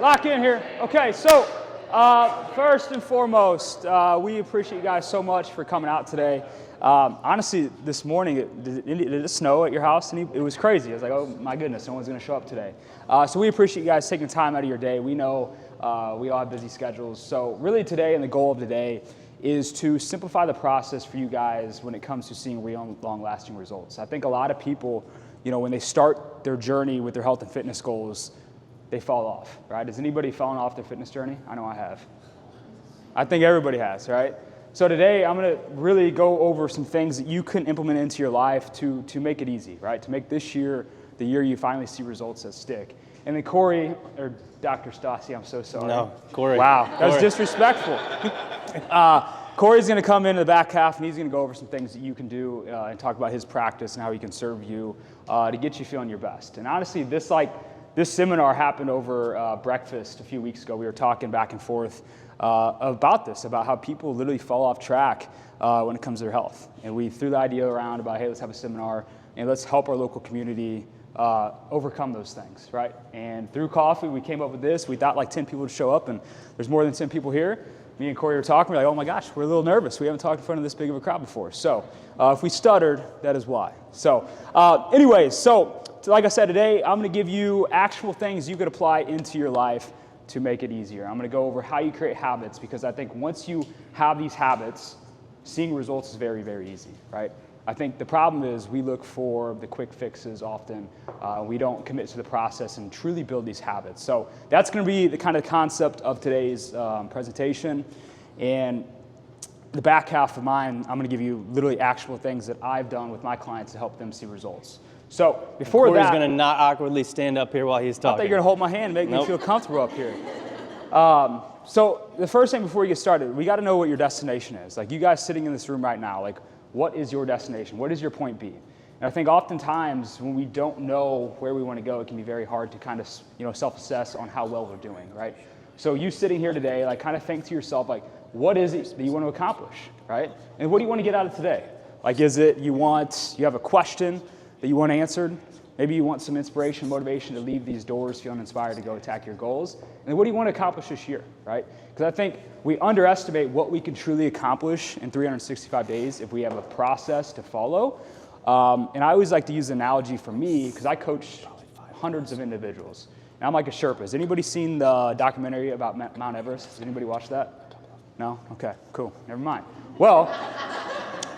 Lock in here. Okay, so first and foremost, we appreciate you guys so much for coming out today. Honestly, this morning, did it snow at your house? And it was crazy. I was like, oh my goodness, no one's going to show up today. So we appreciate you guys taking time out of your day. We know we all have busy schedules. So really today, and the goal of today, is to simplify the process for you guys when it comes to seeing real long-lasting results. I think a lot of people, when they start their journey with their health and fitness goals, they fall off, right? Has anybody fallen off their fitness journey? I know I have. I think everybody has, right? So today I'm going to really go over some things that you can implement into your life to make it easy, right? To make this year the year you finally see results that stick. And then Corey, or Dr. Stassi, I'm so sorry. No, Corey. Wow, that was disrespectful. Corey's going to come into the back half, and he's going to go over some things that you can do and talk about his practice and how he can serve you to get you feeling your best. And honestly, this seminar happened over breakfast a few weeks ago. We were talking back and forth about this, about how people literally fall off track when it comes to their health. And we threw the idea around about, hey, let's have a seminar and let's help our local community overcome those things, right? And through coffee, we came up with this. We thought like 10 people would show up, and there's more than 10 people here. Me and Corey were talking. We're like, oh my gosh, we're a little nervous. We haven't talked in front of this big of a crowd before. So if we stuttered, that is why. So anyways, so like I said, today I'm going to give you actual things you could apply into your life to make it easier. I'm going to go over how you create habits, because I think once you have these habits, seeing results is very, very easy, right? I think the problem is we look for the quick fixes often. We don't commit to the process and truly build these habits. So that's going to be the kind of concept of today's presentation. And the back half of mine, I'm going to give you literally actual things that I've done with my clients to help them see results. So before Corey's that, going to not awkwardly stand up here while he's talking. I thought you were going to hold my hand and make me feel comfortable up here. So the first thing before we get started, we got to know what your destination is. Like you guys sitting in this room right now, like what is your destination? What is your point B? And I think oftentimes when we don't know where we want to go, it can be very hard to kind of self-assess on how well we're doing, right? So you sitting here today, like kind of think to yourself, like what is it that you want to accomplish, right? And what do you want to get out of today? Like is it you have a question that you want answered? Maybe you want some inspiration, motivation to leave these doors feeling inspired to go attack your goals. And then what do you want to accomplish this year, right? Because I think we underestimate what we can truly accomplish in 365 days if we have a process to follow. And I always like to use the analogy for me, because I coach hundreds of individuals. And I'm like a Sherpa. Has anybody seen the documentary about Mount Everest? Has anybody watched that? No? Okay, cool. Never mind. Well,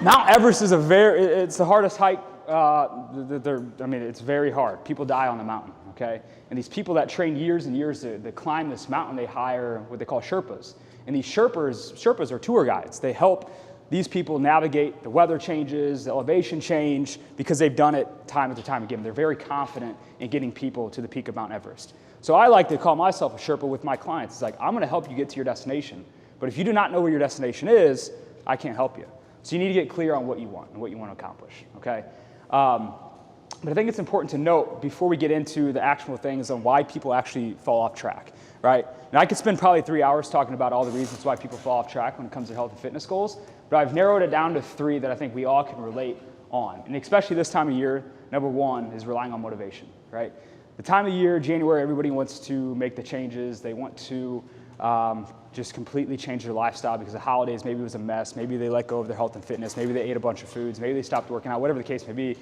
Mount Everest is it's the hardest hike. It's very hard. People die on the mountain, okay? And these people that train years and years to climb this mountain, they hire what they call Sherpas. And these Sherpas are tour guides. They help these people navigate the weather changes, the elevation change, because they've done it time after time again. They're very confident in getting people to the peak of Mount Everest. So I like to call myself a Sherpa with my clients. It's like, I'm going to help you get to your destination. But if you do not know where your destination is, I can't help you. So you need to get clear on what you want and what you want to accomplish, okay? But I think it's important to note before we get into the actual things on why people actually fall off track, right? And I could spend probably 3 hours talking about all the reasons why people fall off track when it comes to health and fitness goals, but I've narrowed it down to 3 that I think we all can relate on. And especially this time of year, number 1 is relying on motivation, right? The time of year, January, everybody wants to make the changes. They want to just completely change their lifestyle because the holidays, maybe it was a mess. Maybe they let go of their health and fitness. Maybe they ate a bunch of foods. Maybe they stopped working out, whatever the case may be.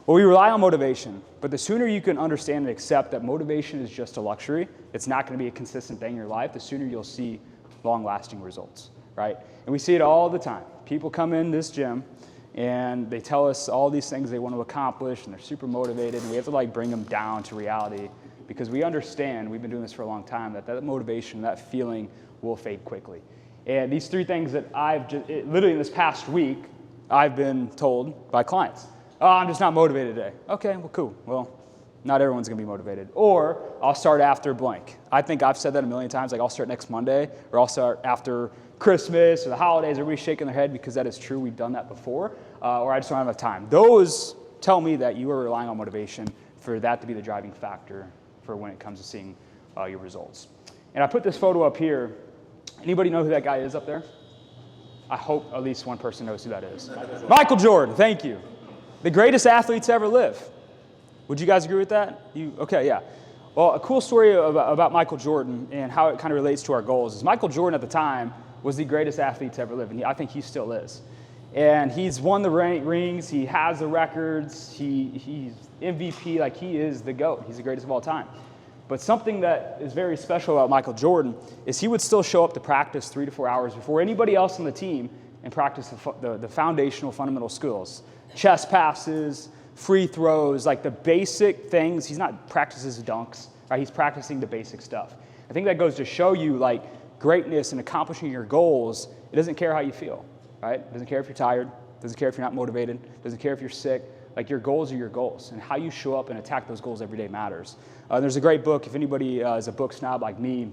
Well, we rely on motivation, but the sooner you can understand and accept that motivation is just a luxury, it's not going to be a consistent thing in your life, the sooner you'll see long-lasting results, right? And we see it all the time. People come in this gym and they tell us all these things they want to accomplish and they're super motivated, and we have to like bring them down to reality because we understand, we've been doing this for a long time, that motivation, that feeling will fade quickly. And these 3 things that literally in this past week, I've been told by clients. Oh, I'm just not motivated today. Okay, well, cool. Well, not everyone's going to be motivated. Or I'll start after blank. I think I've said that a million times, like I'll start next Monday, or I'll start after Christmas or the holidays. Everybody's shaking their head because that is true. We've done that before. Or I just don't have enough time. Those tell me that you are relying on motivation for that to be the driving factor for when it comes to seeing your results. And I put this photo up here. Anybody know who that guy is up there? I hope at least one person knows who that is. Michael Jordan, thank you. The greatest athletes ever live. Would you guys agree with that? Okay, yeah. Well, a cool story about Michael Jordan and how it kind of relates to our goals is Michael Jordan at the time was the greatest athlete to ever live, and I think he still is. And he's won the rings, he has the records, he's MVP, like he is the GOAT. He's the greatest of all time. But something that is very special about Michael Jordan is he would still show up to practice 3 to 4 hours before anybody else on the team and practice the foundational fundamental skills. Chest passes, free throws, like the basic things. He's not practicing his dunks, right? He's practicing the basic stuff. I think that goes to show you like greatness and accomplishing your goals. It doesn't care how you feel, right? It doesn't care if you're tired. It doesn't care if you're not motivated. It doesn't care if you're sick. Like your goals are your goals, and how you show up and attack those goals every day matters. There's a great book. If anybody is a book snob like me,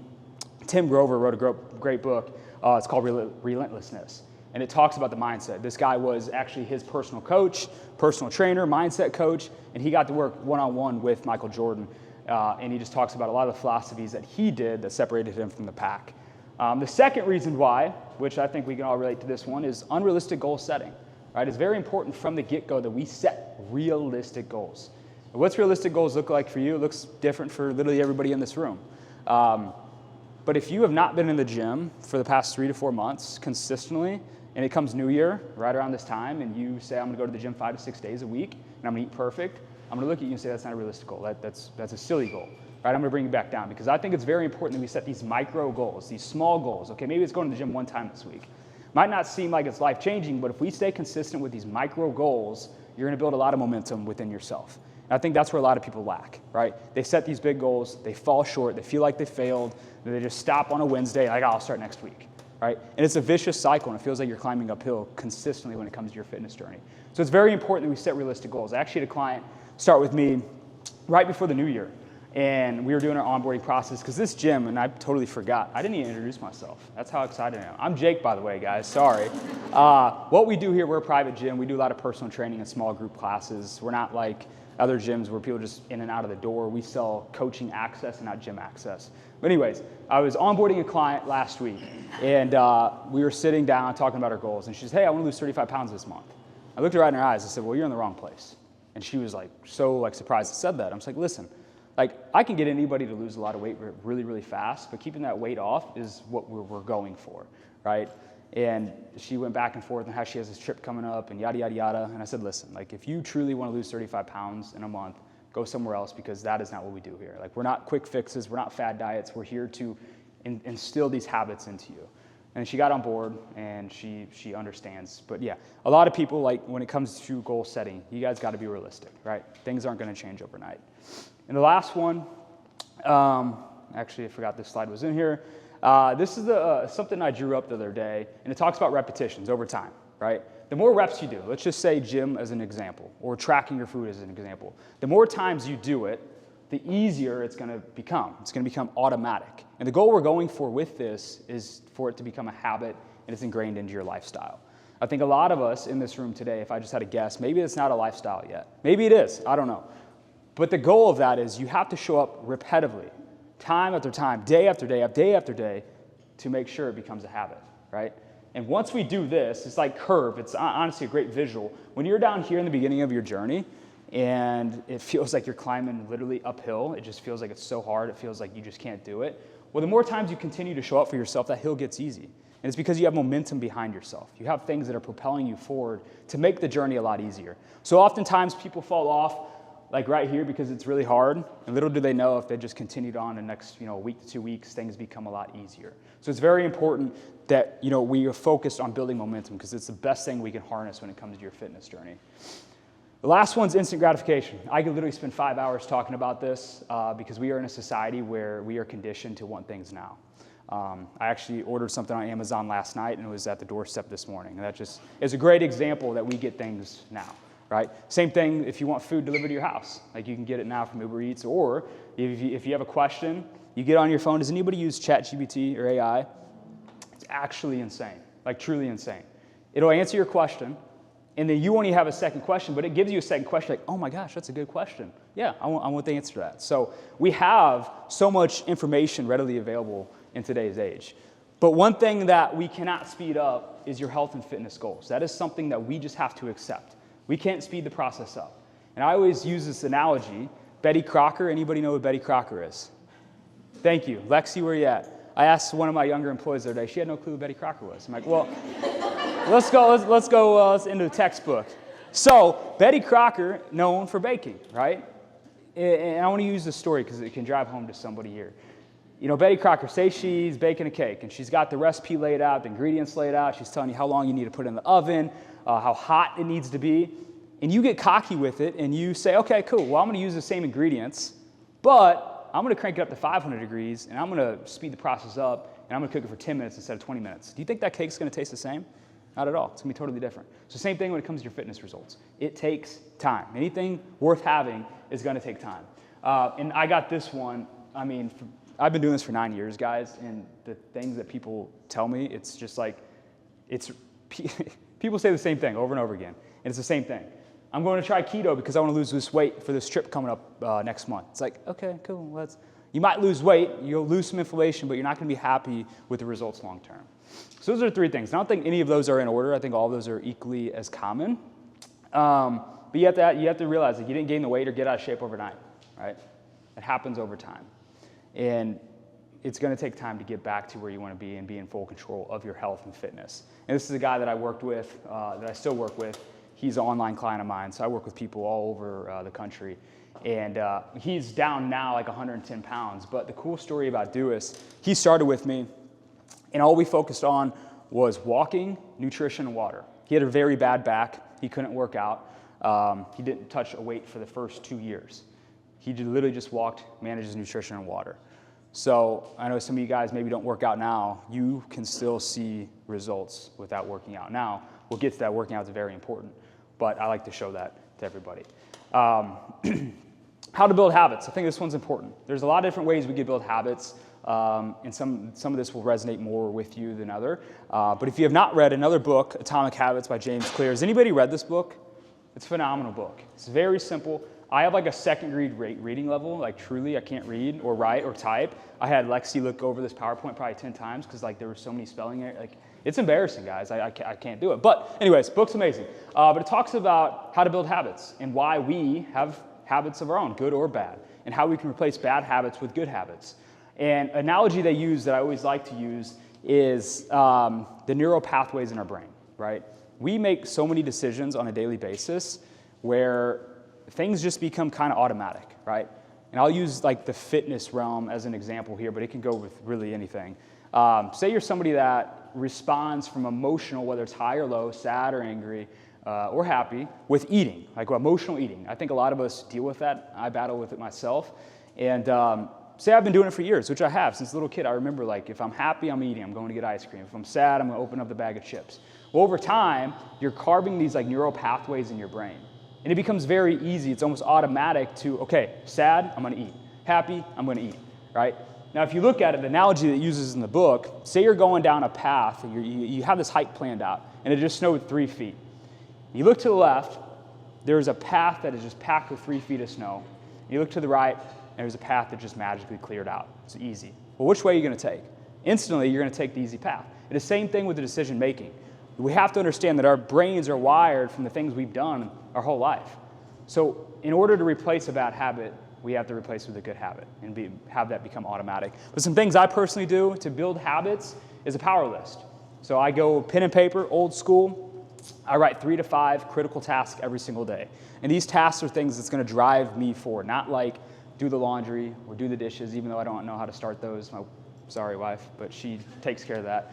Tim Grover wrote a great book. It's called Relentlessness. And it talks about the mindset. This guy was actually his personal coach, personal trainer, mindset coach, and he got to work one-on-one with Michael Jordan. And he just talks about a lot of the philosophies that he did that separated him from the pack. The second reason why, which I think we can all relate to this one, is unrealistic goal setting. Right? It's very important from the get-go that we set realistic goals. And what's realistic goals look like for you? It looks different for literally everybody in this room. But if you have not been in the gym for the past 3 to 4 months consistently, and it comes New Year, right around this time, and you say, I'm going to go to the gym 5 to 6 days a week, and I'm going to eat perfect, I'm going to look at you and say, that's not a realistic goal. That's a silly goal. Right? I'm going to bring you back down, because I think it's very important that we set these micro goals, these small goals. Okay, maybe it's going to the gym 1 time this week. Might not seem like it's life-changing, but if we stay consistent with these micro goals, you're going to build a lot of momentum within yourself. And I think that's where a lot of people lack, right? They set these big goals, they fall short, they feel like they failed, and they just stop on a Wednesday, like, I'll start next week. Right? And it's a vicious cycle, and it feels like you're climbing uphill consistently when it comes to your fitness journey. So it's very important that we set realistic goals. I actually had a client start with me right before the new year, and we were doing our onboarding process, because this gym, and I totally forgot, I didn't even introduce myself. That's how excited I am. I'm Jake, by the way, guys, sorry. What we do here, we're a private gym. We do a lot of personal training and small group classes. We're not like other gyms where people are just in and out of the door. We sell coaching access and not gym access. But anyways, I was onboarding a client last week, and we were sitting down talking about our goals, and she says, hey, I want to lose 35 pounds this month. I looked her right in her eyes and said, well, you're in the wrong place. And she was like so like surprised I said that. I'm just like, listen, like I can get anybody to lose a lot of weight really, really fast, but keeping that weight off is what we're going for, right? And she went back and forth on how she has this trip coming up and yada, yada, yada. And I said, listen, like if you truly want to lose 35 pounds in a month, go somewhere else, because that is not what we do here. Like we're not quick fixes, we're not fad diets, we're here to instill these habits into you. And she got on board and she understands. But yeah, a lot of people, like when it comes to goal setting, you guys got to be realistic, right? Things aren't going to change overnight. And the last one, actually I forgot this slide was in here. This is something I drew up the other day, and it talks about repetitions over time, right? The more reps you do, let's just say gym as an example, or tracking your food as an example. The more times you do it, the easier it's going to become. It's going to become automatic. And the goal we're going for with this is for it to become a habit, and it's ingrained into your lifestyle. I think a lot of us in this room today, if I just had to guess, maybe it's not a lifestyle yet. Maybe it is, I don't know. But the goal of that is you have to show up repetitively, time after time, day after day, day after day, to make sure it becomes a habit, right? And once we do this, it's like curve. It's honestly a great visual. When you're down here in the beginning of your journey, and it feels like you're climbing literally uphill, it just feels like it's so hard, it feels like you just can't do it. Well, the more times you continue to show up for yourself, that hill gets easy. And it's because you have momentum behind yourself. You have things that are propelling you forward to make the journey a lot easier. So oftentimes people fall off like right here because it's really hard, and little do they know if they just continued on the next week to 2 weeks, things become a lot easier. So it's very important that we are focused on building momentum, because it's the best thing we can harness when it comes to your fitness journey. The last one's instant gratification. I could literally spend 5 hours talking about this because we are in a society where we are conditioned to want things now. I actually ordered something on Amazon last night, and it was at the doorstep this morning. And that just is a great example that we get things now, right? Same thing if you want food delivered to your house. Like you can get it now from Uber Eats, or if you have a question, you get on your phone. Does anybody use ChatGPT or AI? It's actually insane, like truly insane. It'll answer your question, and then you only have a second question, but it gives you a second question like, oh my gosh, that's a good question. Yeah, I want the answer to that. So we have so much information readily available in today's age. But one thing that we cannot speed up is your health and fitness goals. That is something that we just have to accept. We can't speed the process up. And I always use this analogy Betty Crocker, anybody know what Betty Crocker is? Thank you. Lexi, where you at? I asked one of my younger employees the other day, she had no clue who Betty Crocker was. I'm like, well, let's go into the textbook. So, Betty Crocker, known for baking, right? And I want to use this story because it can drive home to somebody here. You know, Betty Crocker, say she's baking a cake, and she's got the recipe laid out, the ingredients laid out. She's telling you how long you need to put it in the oven, how hot it needs to be. And you get cocky with it, and you say, okay, cool, well, I'm going to use the same ingredients, but I'm going to crank it up to 500 degrees, and I'm going to speed the process up, and I'm going to cook it for 10 minutes instead of 20 minutes. Do you think that cake's going to taste the same? Not at all. It's going to be totally different. So same thing when it comes to your fitness results. It takes time. Anything worth having is going to take time. And I got this one. I mean, I've been doing this for 9 years, guys, and the things that people tell me, it's just like, people say the same thing over and over again, and it's the same thing. I'm going to try keto because I want to lose this weight for this trip coming up next month. It's like, okay, cool. You might lose weight, you'll lose some inflammation, but you're not going to be happy with the results long term. So those are 3 things. I don't think any of those are in order. I think all of those are equally as common. But you have to realize that you didn't gain the weight or get out of shape overnight, right? It happens over time. And it's going to take time to get back to where you want to be and be in full control of your health and fitness. And this is a guy that I worked with, that I still work with. He's an online client of mine, so I work with people all over the country. And he's down now like 110 pounds. But the cool story about Dewis, he started with me, and all we focused on was walking, nutrition, and water. He had a very bad back. He couldn't work out. He didn't touch a weight for the first 2 years. He literally just walked, managed his nutrition, and water. So I know some of you guys maybe don't work out now. You can still see results without working out. Now, we'll get to that. Working out is very important, but I like to show that to everybody. How to build habits. I think this one's important. There's a lot of different ways we can build habits, and some of this will resonate more with you than other. But if you have not read another book, Atomic Habits by James Clear, has anybody read this book? It's a phenomenal book. It's very simple. I have like a second grade reading level, like truly I can't read or write or type. I had Lexi look over this PowerPoint probably 10 times because like there were so many spelling errors. Like, it's embarrassing, guys. I can't do it. But anyways, book's amazing. But it talks about how to build habits and why we have habits of our own, good or bad, and how we can replace bad habits with good habits. And an analogy they use that I always like to use is the neural pathways in our brain, right? We make so many decisions on a daily basis where things just become kind of automatic, right? And I'll use like the fitness realm as an example here, but it can go with really anything. Say you're somebody that responds from emotional, whether it's high or low, sad or angry, or happy, with eating, like emotional eating. I think a lot of us deal with that. I battle with it myself. And say I've been doing it for years, which I have. Since a little kid, I remember like if I'm happy, I'm eating. I'm going to get ice cream. If I'm sad, I'm going to open up the bag of chips. Well, over time, you're carving these like neural pathways in your brain. And it becomes very easy. It's almost automatic to, okay, sad, I'm going to eat. Happy, I'm going to eat, right? Now, if you look at it, the analogy that it uses in the book, say you're going down a path, and you have this hike planned out, and it just snowed 3 feet. You look to the left, there's a path that is just packed with 3 feet of snow. You look to the right, and there's a path that just magically cleared out. It's easy. Well, which way are you going to take? Instantly, you're going to take the easy path. And the same thing with the decision making. We have to understand that our brains are wired from the things we've done our whole life. So in order to replace a bad habit, we have to replace it with a good habit and have that become automatic. But some things I personally do to build habits is a power list. So I go pen and paper, old school. I write 3 to 5 critical tasks every single day. And these tasks are things that's going to drive me forward, not like do the laundry or do the dishes, even though I don't know how to start those. My sorry wife, but she takes care of that.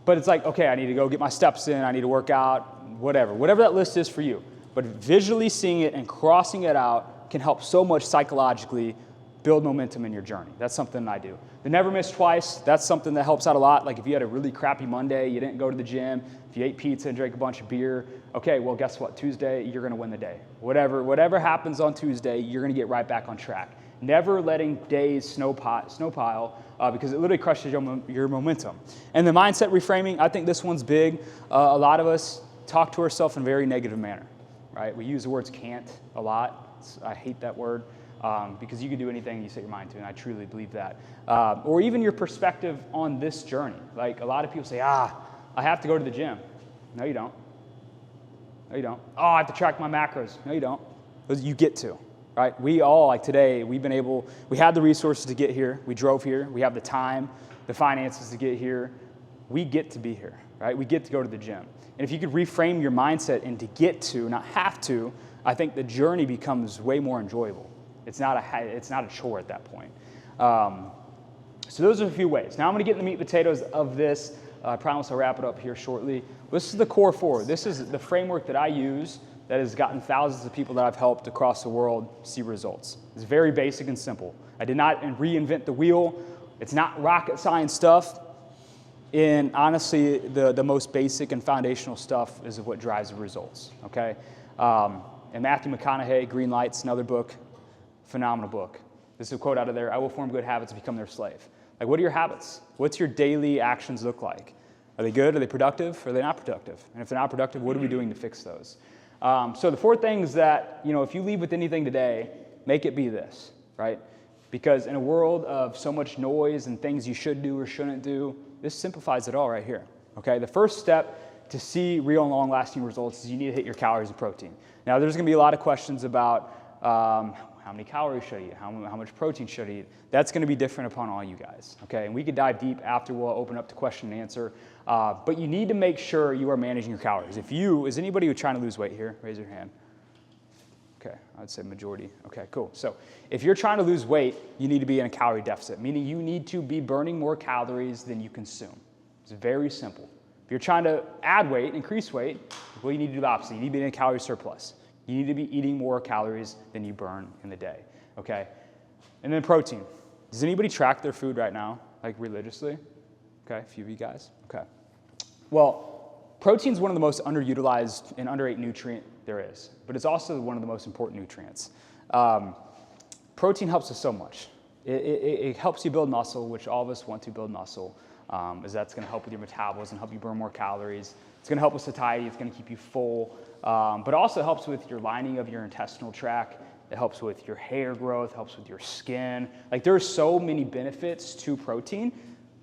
But it's like, okay, I need to go get my steps in, I need to work out, whatever that list is for you. But visually seeing it and crossing it out can help so much psychologically build momentum in your journey. That's something I do. The never miss twice, that's something that helps out a lot. Like if you had a really crappy Monday, you didn't go to the gym, if you ate pizza and drank a bunch of beer, okay, well guess what, Tuesday, you're gonna win the day. Whatever happens on Tuesday, you're gonna get right back on track. Never letting days snowpile because it literally crushes your momentum. And the mindset reframing, I think this one's big. A lot of us talk to ourselves in a very negative manner, right? We use the words can't a lot. I hate that word because you can do anything you set your mind to, and I truly believe that. Or even your perspective on this journey. Like a lot of people say, I have to go to the gym. No, you don't. No, you don't. Oh, I have to track my macros. No, you don't. You get to. right? We all, like today, we had the resources to get here. We drove here. We have the time, the finances to get here. We get to be here, right? We get to go to the gym. And if you could reframe your mindset into get to, not have to, I think the journey becomes way more enjoyable. It's not a chore at that point. So those are a few ways. Now I'm going to get in the meat and potatoes of this. I promise I'll wrap it up here shortly. This is the core four. This is the framework that I use that has gotten thousands of people that I've helped across the world see results. It's very basic and simple. I did not reinvent the wheel. It's not rocket science stuff. And honestly, the most basic and foundational stuff is what drives the results, okay? And Matthew McConaughey, Green Lights, another book, phenomenal book. This is a quote out of there: "I will form good habits and become their slave." Like, what are your habits? What's your daily actions look like? Are they good? Are they productive? Are they not productive? And if they're not productive, what are we doing to fix those? So the four things that, if you leave with anything today, make it be this, right? Because in a world of so much noise and things you should do or shouldn't do, this simplifies it all right here, okay? The first step to see real and long-lasting results is you need to hit your calories and protein. Now, there's going to be a lot of questions about how many calories should I eat? How much protein should I eat? That's going to be different upon all you guys, okay? And we could dive deep after we'll open up to question and answer. But you need to make sure you are managing your calories. Is anybody who's trying to lose weight here? Raise your hand. Okay, I'd say majority. Okay, cool. So if you're trying to lose weight, you need to be in a calorie deficit, meaning you need to be burning more calories than you consume. It's very simple. If you're trying to add weight, increase weight, well, you need to do the opposite. You need to be in a calorie surplus. You need to be eating more calories than you burn in the day, okay? And then protein. Does anybody track their food right now, like religiously? Okay, a few of you guys, okay. Well, protein is one of the most underutilized and underrated nutrient there is, but it's also one of the most important nutrients. Protein helps us so much. It helps you build muscle, which all of us want to build muscle, as that's going to help with your metabolism, help you burn more calories. It's going to help with satiety. It's going to keep you full, but also helps with your lining of your intestinal tract. It helps with your hair growth, helps with your skin. Like, there are so many benefits to protein.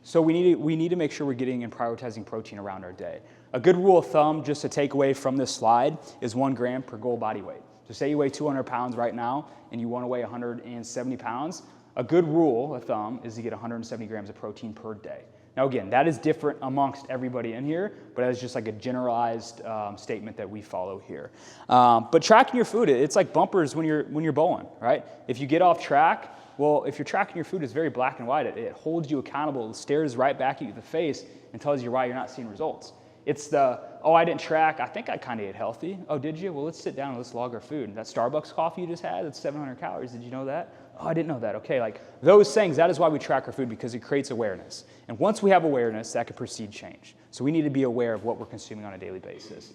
So we need to make sure we're getting and prioritizing protein around our day. A good rule of thumb, just to take away from this slide, is 1 gram per goal body weight. So say you weigh 200 pounds right now and you want to weigh 170 pounds, a good rule of thumb is to get 170 grams of protein per day. Now again, that is different amongst everybody in here, but that is just like a generalized statement that we follow here. But tracking your food, it's like bumpers when you're bowling, right? If you get off track, well, if you're tracking your food, it's very black and white. It holds you accountable. It stares right back at you in the face and tells you why you're not seeing results. It's I didn't track. I think I kind of ate healthy. Oh, did you? Well, let's sit down and let's log our food. That Starbucks coffee you just had, that's 700 calories. Did you know that? Oh, I didn't know that. Okay, like those things, that is why we track our food, because it creates awareness. And once we have awareness, that could precede change. So we need to be aware of what we're consuming on a daily basis.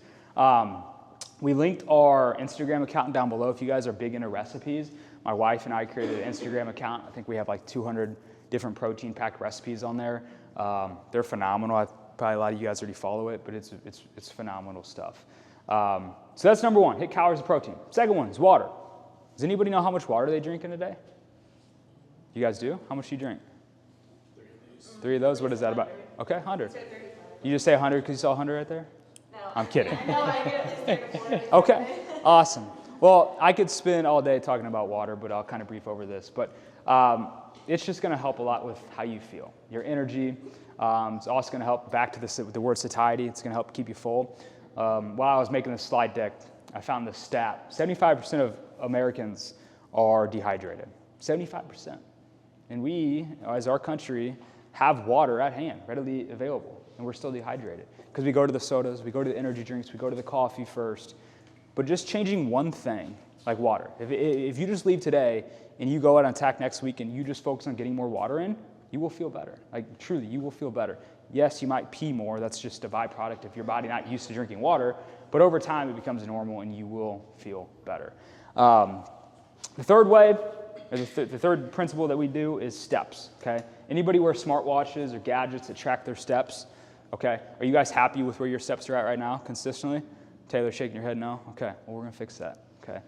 We linked our Instagram account down below. If you guys are big into recipes, my wife and I created an Instagram account. I think we have like 200 different protein-packed recipes on there. They're phenomenal. Probably a lot of you guys already follow it, but it's phenomenal stuff. So that's number one, hit calories of protein. Second one is water. Does anybody know how much water they drink in a day? You guys do? How much do you drink? 3 of those? What is that about? Okay, 100. You just say 100 because you saw 100 right there? No. I'm kidding. No, I get at least 3 to 4 every Okay, day. awesome. Well, I could spend all day talking about water, but I'll kind of brief over this. But it's just going to help a lot with how you feel, your energy. It's also going to help, back to the word satiety, it's going to help keep you full. While I was making this slide deck, I found this stat. 75% of Americans are dehydrated. 75%. And we, as our country, have water at hand, readily available, and we're still dehydrated. Because we go to the sodas, we go to the energy drinks, we go to the coffee first. But just changing one thing, like water. If you just leave today and you go out on attack next week and you just focus on getting more water in, you will feel better. Like, truly, you will feel better. Yes, you might pee more. That's just a byproduct of your body not used to drinking water. But over time, it becomes normal and you will feel better. The third way, or the third principle that we do is steps, okay? Anybody wear smartwatches or gadgets that track their steps, okay? Are you guys happy with where your steps are at right now, consistently? Taylor, shaking your head no? Okay, well, we're going to fix that, okay?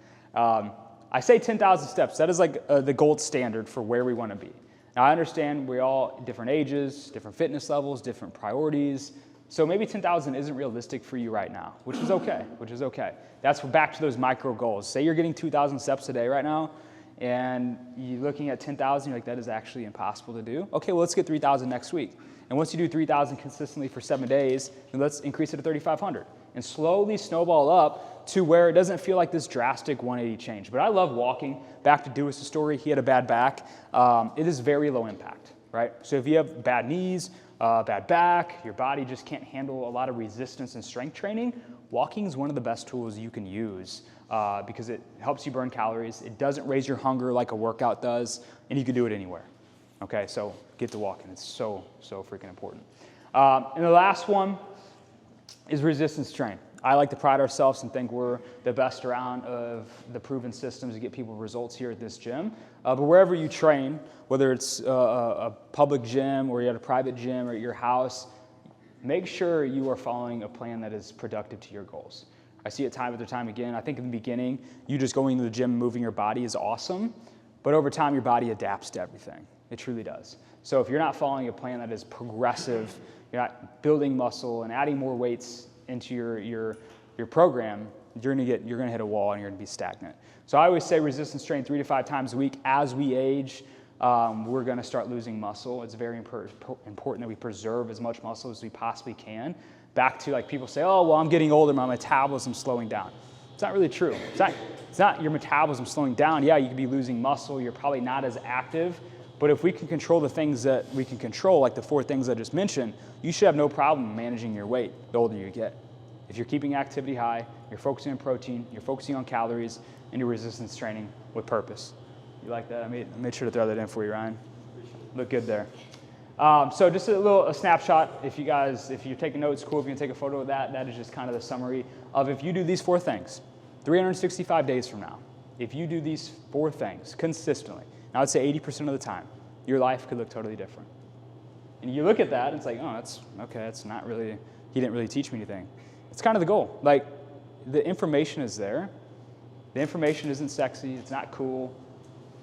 I say 10,000 steps. That is like the gold standard for where we want to be. Now, I understand we're all different ages, different fitness levels, different priorities. So maybe 10,000 isn't realistic for you right now, which is okay. That's back to those micro goals. Say you're getting 2,000 steps a day right now, and you're looking at 10,000, you're like, that is actually impossible to do. Okay, well, let's get 3,000 next week. And once you do 3,000 consistently for 7 days, then let's increase it to 3,500 and slowly snowball up to where it doesn't feel like this drastic 180 change. But I love walking. Back to Dewis's story, he had a bad back. It is very low impact, right? So if you have bad knees, bad back, your body just can't handle a lot of resistance and strength training, walking is one of the best tools you can use because it helps you burn calories. It doesn't raise your hunger like a workout does, and you can do it anywhere. Okay, so get to walking. It's so freaking important. And the last one is resistance training. I like to pride ourselves and think we're the best around of the proven systems to get people results here at this gym. But wherever you train, whether it's a public gym or you're at a private gym or at your house, make sure you are following a plan that is productive to your goals. I see it time after time again. I think in the beginning, you just going to the gym and moving your body is awesome, but over time, your body adapts to everything. It truly does. So if you're not following a plan that is progressive, you're not building muscle and adding more weights into your program, you're gonna hit a wall and you're gonna be stagnant. So I always say resistance training 3 to 5 times a week. As we age, we're gonna start losing muscle. It's very important that we preserve as much muscle as we possibly can. Back to like people say, oh, well, I'm getting older, my metabolism's slowing down. It's not really true. It's not your metabolism slowing down. Yeah, you could be losing muscle. You're probably not as active. But if we can control the things that we can control, like the 4 things I just mentioned, you should have no problem managing your weight the older you get. If you're keeping activity high, you're focusing on protein, you're focusing on calories, and you're resistance training with purpose. You like that? I made sure to throw that in for you, Ryan. Look good there. So just a snapshot. If you're taking notes, cool. If you can take a photo of that, that is just kind of the summary of if you do these 4 things, 365 days from now, if you do these 4 things consistently, I would say 80% of the time, your life could look totally different. And you look at that, and it's like, oh, that's okay, that's not really, he didn't really teach me anything. It's kind of the goal. Like, the information is there. The information isn't sexy, it's not cool,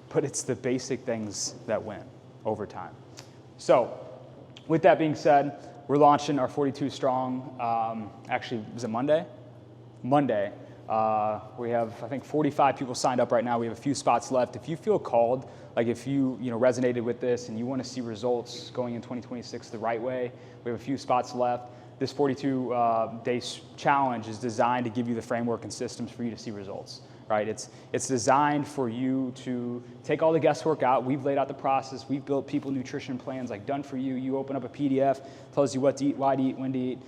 but it's the basic things that win over time. So, with that being said, we're launching our 42 Strong, actually, was it Monday? Monday. We have, I think, 45 people signed up right now. We have a few spots left. If you feel called, like if you resonated with this and you want to see results going in 2026 the right way, we have a few spots left. This 42-day challenge is designed to give you the framework and systems for you to see results, right? It's designed for you to take all the guesswork out. We've laid out the process. We've built people nutrition plans like done for you. You open up a PDF, tells you what to eat, why to eat, when to eat.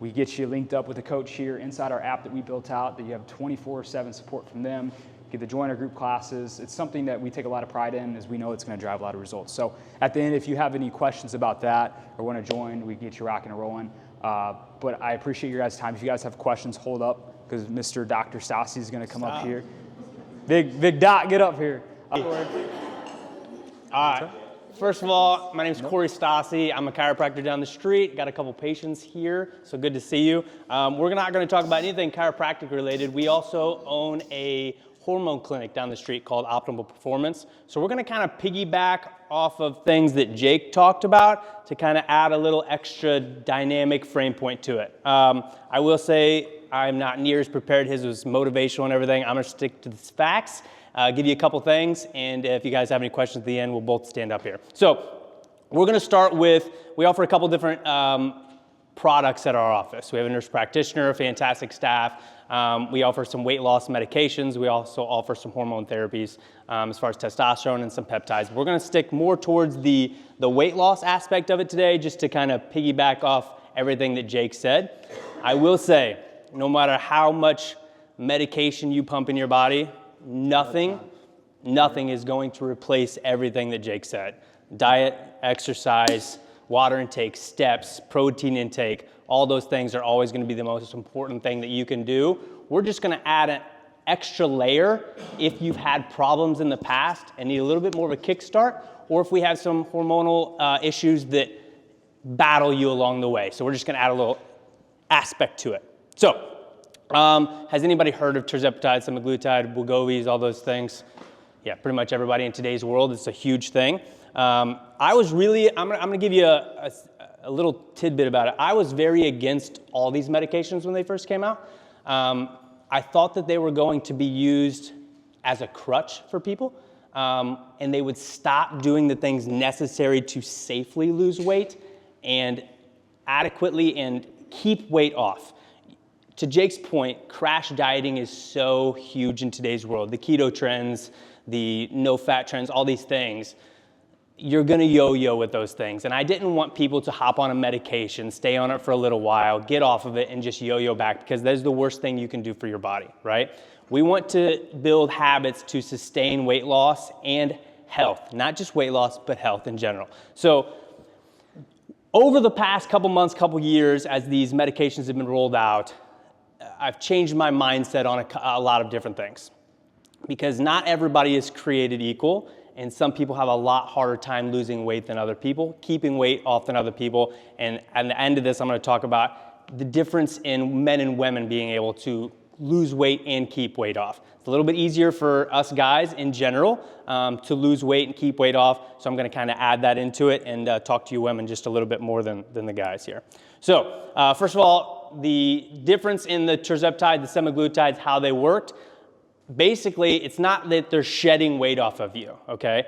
We get you linked up with a coach here inside our app that we built out, that you have 24/7 support from them. Get the joiner group classes. It's something that we take a lot of pride in, as we know it's going to drive a lot of results. So at the end, if you have any questions about that or want to join, we can get you rocking and rolling. But I appreciate your guys' time. If you guys have questions, hold up, because Mr. Dr. Stassi is going to come up here. Big Doc, get up here. All right. First of all, my name is Dr Stassi. I'm a chiropractor down the street. Got a couple patients here, so good to see you. We're not going to talk about anything chiropractic related. We also own a hormone clinic down the street called Optimal Performance. So we're going to kind of piggyback off of things that Jake talked about to kind of add a little extra dynamic frame point to it. I will say I'm not near as prepared. His was motivational and everything. I'm going to stick to the facts. Give you a couple things, and if you guys have any questions at the end, we'll both stand up here. So we're going to start with, we offer a couple different products at our office. We have a nurse practitioner, fantastic staff. We offer some weight loss medications. We also offer some hormone therapies as far as testosterone and some peptides. We're going to stick more towards the weight loss aspect of it today, just to kind of piggyback off everything that Jake said. I will say, no matter how much medication you pump in your body, nothing is going to replace everything that Jake said. Diet, exercise, water intake, steps, protein intake, all those things are always going to be the most important thing that you can do. We're just going to add an extra layer if you've had problems in the past and need a little bit more of a kickstart, or if we have some hormonal issues that battle you along the way. So we're just going to add a little aspect to it. So, has anybody heard of tirzepatide, semaglutide, Wegovy, all those things? Yeah, pretty much everybody in today's world. It's a huge thing. I'm going to give you a little tidbit about it. I was very against all these medications when they first came out. I thought that they were going to be used as a crutch for people, and they would stop doing the things necessary to safely lose weight and adequately and keep weight off. To Jake's point, crash dieting is so huge in today's world. The keto trends, the no-fat trends, all these things, you're gonna yo-yo with those things. And I didn't want people to hop on a medication, stay on it for a little while, get off of it, and just yo-yo back, because that's the worst thing you can do for your body, right? We want to build habits to sustain weight loss and health, not just weight loss, but health in general. So over the past couple months, couple years, as these medications have been rolled out, I've changed my mindset on a lot of different things, because not everybody is created equal, and some people have a lot harder time losing weight than other people, keeping weight off than other people. And at the end of this, I'm going to talk about the difference in men and women being able to lose weight and keep weight off. It's a little bit easier for us guys in general to lose weight and keep weight off, so I'm going to kind of add that into it and talk to you women just a little bit more than the guys here. So first of all, the difference in the tirzepatide, the semaglutides, how they worked. Basically, it's not that they're shedding weight off of you, okay?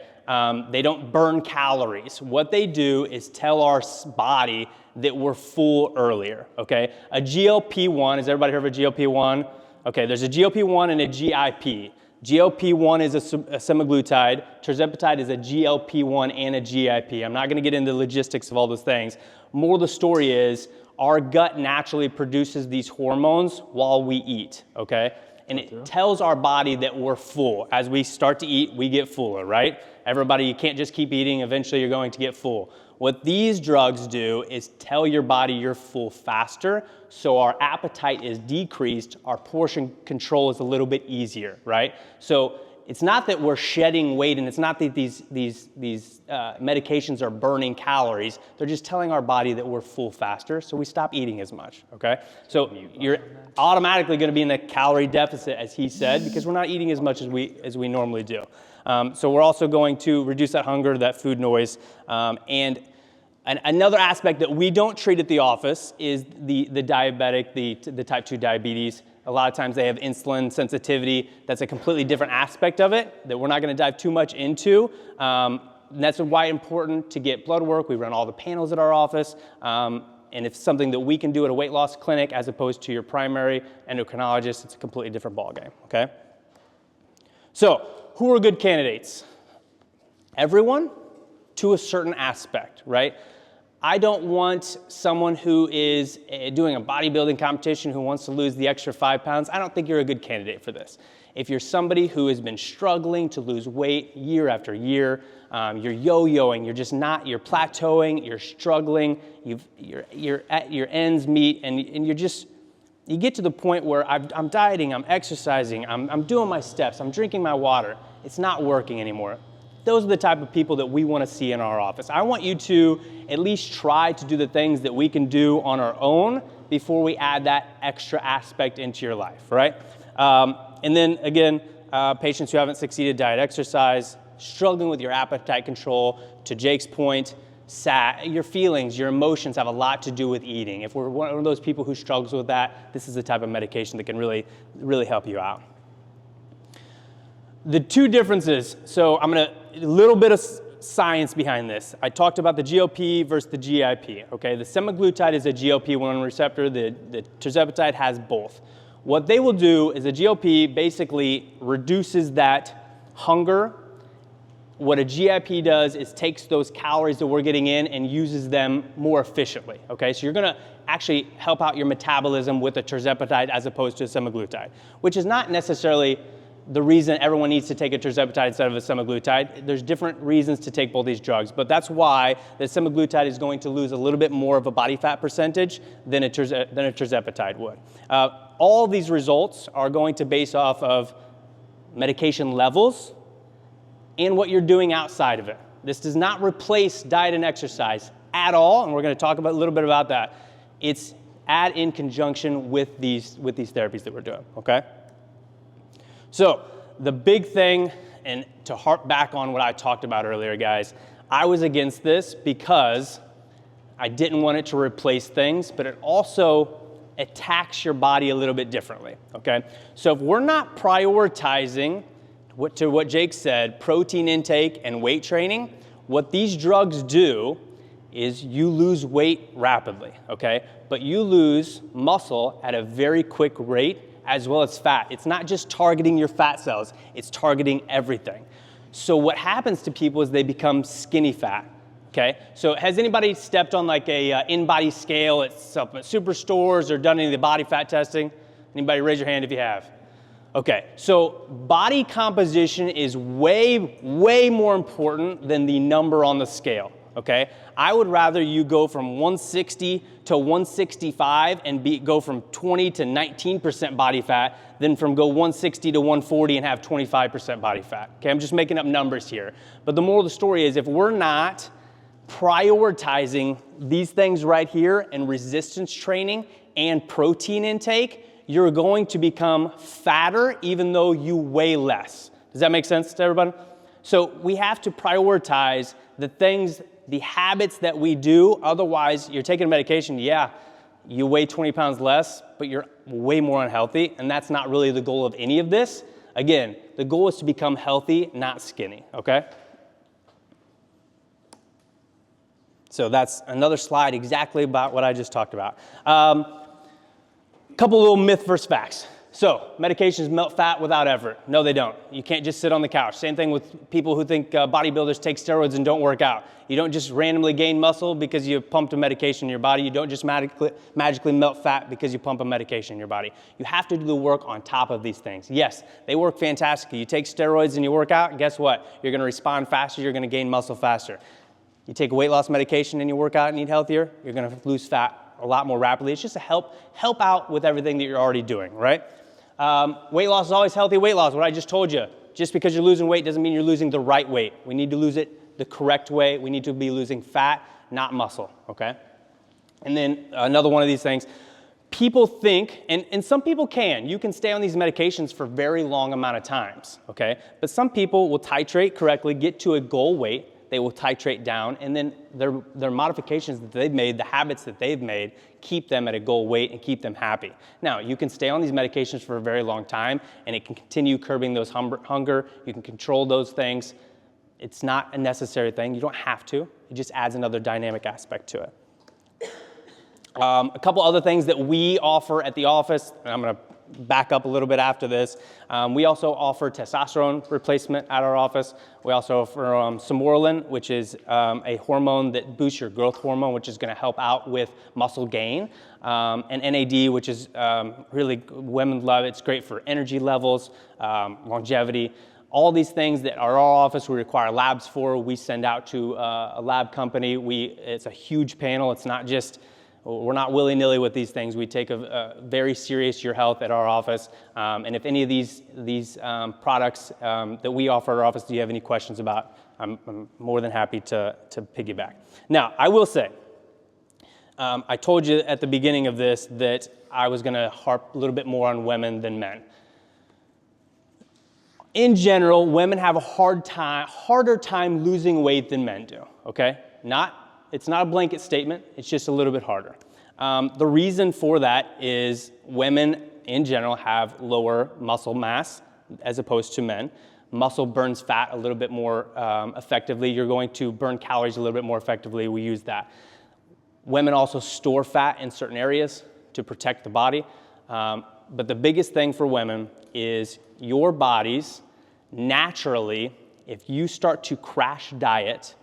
They don't burn calories. What they do is tell our body that we're full earlier, okay? A GLP-1, has everybody heard of a GLP-1? Okay, there's a GLP-1 and a GIP. GLP-1 is a semaglutide. Tirzepatide is a GLP-1 and a GIP. I'm not gonna get into the logistics of all those things. More of the story is, our gut naturally produces these hormones while we eat, okay? And it tells our body that we're full. As we start to eat, we get fuller, right? Everybody, you can't just keep eating. Eventually, you're going to get full. What these drugs do is tell your body you're full faster, so our appetite is decreased, our portion control is a little bit easier, right? So it's not that we're shedding weight, and it's not that these medications are burning calories. They're just telling our body that we're full faster, so we stop eating as much, okay? So you're automatically going to be in a calorie deficit, as he said, because we're not eating as much as we normally do. So we're also going to reduce that hunger, that food noise, and another aspect that we don't treat at the office is the diabetic, the type 2 diabetes. A lot of times they have insulin sensitivity. That's a completely different aspect of it that we're not going to dive too much into. And that's why it's important to get blood work. We run all the panels at our office. And it's something that we can do at a weight loss clinic as opposed to your primary endocrinologist. It's a completely different ballgame, okay? So who are good candidates? Everyone to a certain aspect, right? I don't want someone who is doing a bodybuilding competition who wants to lose the extra 5 pounds. I don't think you're a good candidate for this. If you're somebody who has been struggling to lose weight year after year, you're yo-yoing, you're plateauing, you're struggling, you're at your ends meet, and you get to the point where I'm dieting, I'm exercising, I'm doing my steps, I'm drinking my water. It's not working anymore. Those are the type of people that we want to see in our office. I want you to at least try to do the things that we can do on our own before we add that extra aspect into your life, right? And then again, patients who haven't succeeded diet, exercise, struggling with your appetite control, to Jake's point, your feelings, your emotions have a lot to do with eating. If we're one of those people who struggles with that, this is the type of medication that can really, really help you out. The two differences, so a little bit of science behind this. I talked about the GLP versus the GIP, okay? The semaglutide is a GLP-1 receptor, the tirzepatide has both. What they will do is a GLP basically reduces that hunger. What a GIP does is takes those calories that we're getting in and uses them more efficiently, okay? So you're gonna actually help out your metabolism with a tirzepatide as opposed to a semaglutide, which is not necessarily the reason everyone needs to take a tirzepatide instead of a semaglutide. There's different reasons to take both these drugs, but that's why the semaglutide is going to lose a little bit more of a body fat percentage than a tirzepatide would. All these results are going to base off of medication levels and what you're doing outside of it. This does not replace diet and exercise at all, and we're going to talk a little bit about that. It's add in conjunction with these therapies that we're doing, okay? So the big thing, and to harp back on what I talked about earlier, guys, I was against this because I didn't want it to replace things, but it also attacks your body a little bit differently, okay? So if we're not prioritizing, to what Jake said, protein intake and weight training, what these drugs do is you lose weight rapidly, okay? But you lose muscle at a very quick rate as well as fat. It's not just targeting your fat cells, it's targeting everything. So what happens to people is they become skinny fat. Okay, so has anybody stepped on like a in-body scale at supplement superstores or done any of the body fat testing? Anybody raise your hand if you have? Okay, so body composition is way, way more important than the number on the scale, okay? I would rather you go from 160 to 165 and go from 20 to 19% body fat than from go 160 to 140 and have 25% body fat, okay? I'm just making up numbers here. But the moral of the story is if we're not prioritizing these things right here and resistance training and protein intake, you're going to become fatter even though you weigh less. Does that make sense to everybody? So we have to prioritize the things, the habits that we do. Otherwise, you're taking a medication, yeah, you weigh 20 pounds less, but you're way more unhealthy, and that's not really the goal of any of this. Again, the goal is to become healthy, not skinny, okay? So that's another slide exactly about what I just talked about. Couple little myth versus facts. So medications melt fat without effort. No, they don't. You can't just sit on the couch. Same thing with people who think bodybuilders take steroids and don't work out. You don't just randomly gain muscle because you pumped a medication in your body. You don't just magically melt fat because you pump a medication in your body. You have to do the work on top of these things. Yes, they work fantastically. You take steroids and you work out, and guess what? You're going to respond faster. You're going to gain muscle faster. You take a weight loss medication and you work out and eat healthier, you're going to lose fat a lot more rapidly. It's just to help out with everything that you're already doing, right? Weight loss is always healthy weight loss, what I just told you. Just because you're losing weight doesn't mean you're losing the right weight. We need to lose it the correct way. We need to be losing fat, not muscle, okay? And then another one of these things, people think, and some people can, you can stay on these medications for very long amount of times, okay? But some people will titrate correctly, get to a goal weight, they will titrate down, and then their modifications that they've made, the habits that they've made, keep them at a goal weight and keep them happy. Now, you can stay on these medications for a very long time, and it can continue curbing those hunger. You can control those things. It's not a necessary thing. You don't have to. It just adds another dynamic aspect to it. A couple other things that we offer at the office, and I'm going to back up a little bit after this. We also offer testosterone replacement at our office. We also offer Somorelin, which is a hormone that boosts your growth hormone, which is going to help out with muscle gain. And NAD, which is really, women love it. It's great for energy levels, longevity. All these things that are our office we require labs for, we send out to a lab company. It's a huge panel. It's not just, we're not willy-nilly with these things. We take a very serious your health at our office. And if any of these products that we offer at our office, do you have any questions about, I'm more than happy to piggyback. Now, I will say, I told you at the beginning of this that I was going to harp a little bit more on women than men. In general, women have a harder time losing weight than men do, okay? It's not a blanket statement, it's just a little bit harder. The reason for that is women in general have lower muscle mass as opposed to men. Muscle burns fat a little bit more effectively. You're going to burn calories a little bit more effectively. We use that. Women also store fat in certain areas to protect the body. But the biggest thing for women is your bodies naturally, if you start to crash diet,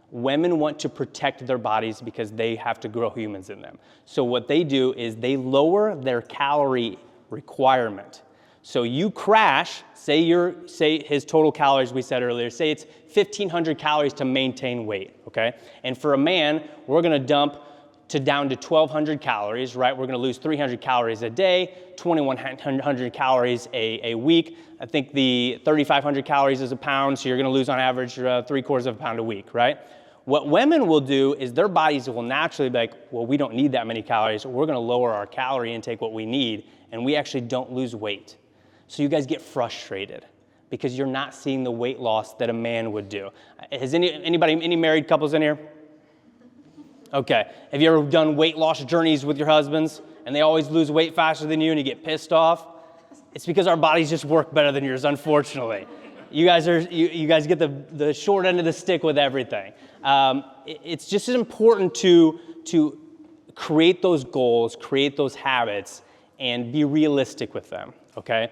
women want to protect their bodies because they have to grow humans in them. So what they do is they lower their calorie requirement. So you crash, say his total calories we said earlier, say it's 1,500 calories to maintain weight, okay? And for a man, we're gonna dump down to 1,200 calories, right? We're gonna lose 300 calories a day, 2,100 calories a week. I think the 3,500 calories is a pound, so you're gonna lose on average 3/4 of a pound a week, right? What women will do is their bodies will naturally be like, well, we don't need that many calories. We're gonna lower our calorie intake, what we need, and we actually don't lose weight. So you guys get frustrated because you're not seeing the weight loss that a man would do. Has any married couples in here? Okay. Have you ever done weight loss journeys with your husbands and they always lose weight faster than you and you get pissed off? It's because our bodies just work better than yours, unfortunately. You guys get the short end of the stick with everything. It's just as important to create those goals, create those habits, and be realistic with them, okay?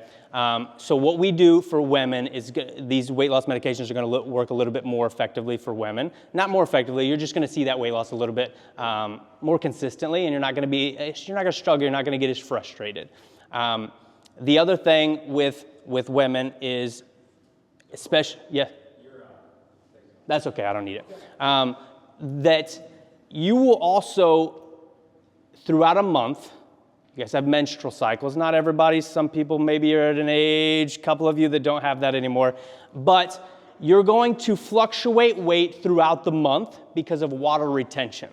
So what we do for women is these weight loss medications are going to work a little bit more effectively for women. Not more effectively, you're just going to see that weight loss a little bit more consistently, and you're not going to struggle, you're not going to get as frustrated. The other thing with women is, especially, yeah, that's okay, I don't need it. That you will also, throughout a month, you guys have menstrual cycles. Not everybody, some people maybe are at an age, a couple of you that don't have that anymore, but you're going to fluctuate weight throughout the month because of water retention.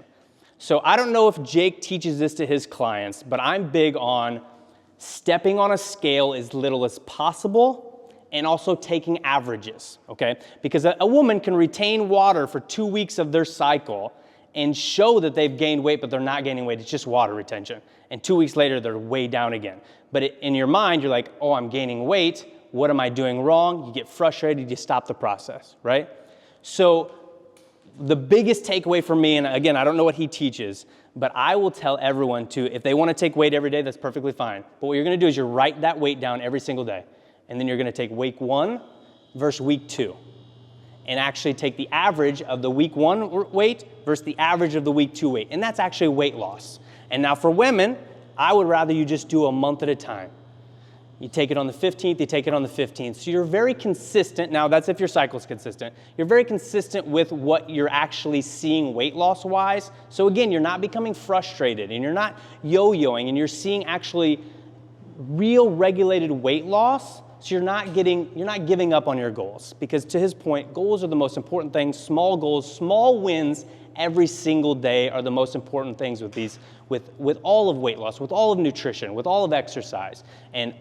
So I don't know if Jake teaches this to his clients, but I'm big on stepping on a scale as little as possible and also taking averages, okay? Because a woman can retain water for 2 weeks of their cycle and show that they've gained weight, but they're not gaining weight, it's just water retention. And 2 weeks later, they're way down again. But in your mind, you're like, oh, I'm gaining weight, what am I doing wrong? You get frustrated, you stop the process, right? So the biggest takeaway for me, and again, I don't know what he teaches, but I will tell everyone to, if they want to take weight every day, that's perfectly fine. But what you're gonna do is you write that weight down every single day. And then you're gonna take week 1 versus week 2. And actually take the average of the week 1 weight versus the average of the week 2 weight. And that's actually weight loss. And now for women, I would rather you just do a month at a time. You take it on the 15th, you take it on the 15th. So you're very consistent. Now that's if your cycle's consistent. You're very consistent with what you're actually seeing weight loss wise. So again, you're not becoming frustrated and you're not yo-yoing and you're seeing actually real regulated weight loss. So you're not giving up on your goals, because to his point, goals are the most important things. Small goals, small wins every single day are the most important things with all of weight loss, with all of nutrition, with all of exercise. And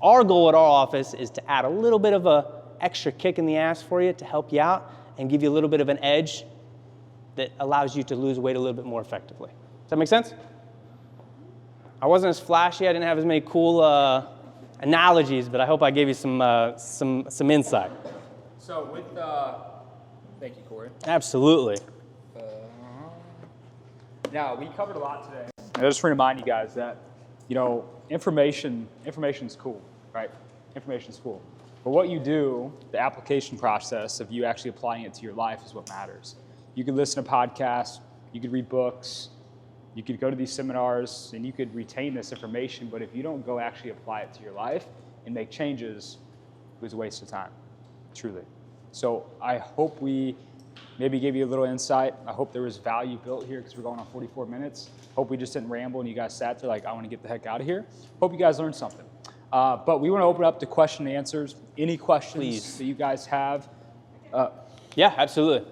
our goal at our office is to add a little bit of a extra kick in the ass for you to help you out and give you a little bit of an edge that allows you to lose weight a little bit more effectively. Does that make sense? I wasn't as flashy, I didn't have as many cool analogies, but I hope I gave you some insight. So with, thank you, Corey. Absolutely. Now, we covered a lot today. I just want to remind you guys that, you know, information's cool, right? Information's cool. But what you do, the application process of you actually applying it to your life is what matters. You could listen to podcasts, you could read books, you could go to these seminars, and you could retain this information, but if you don't go actually apply it to your life and make changes, it was a waste of time, truly. So I hope we maybe gave you a little insight. I hope there was value built here because we're going on 44 minutes. Hope we just didn't ramble and you guys sat there like, I want to get the heck out of here. Hope you guys learned something. But we want to open up to question and answers. Any questions that you guys have? Yeah, absolutely.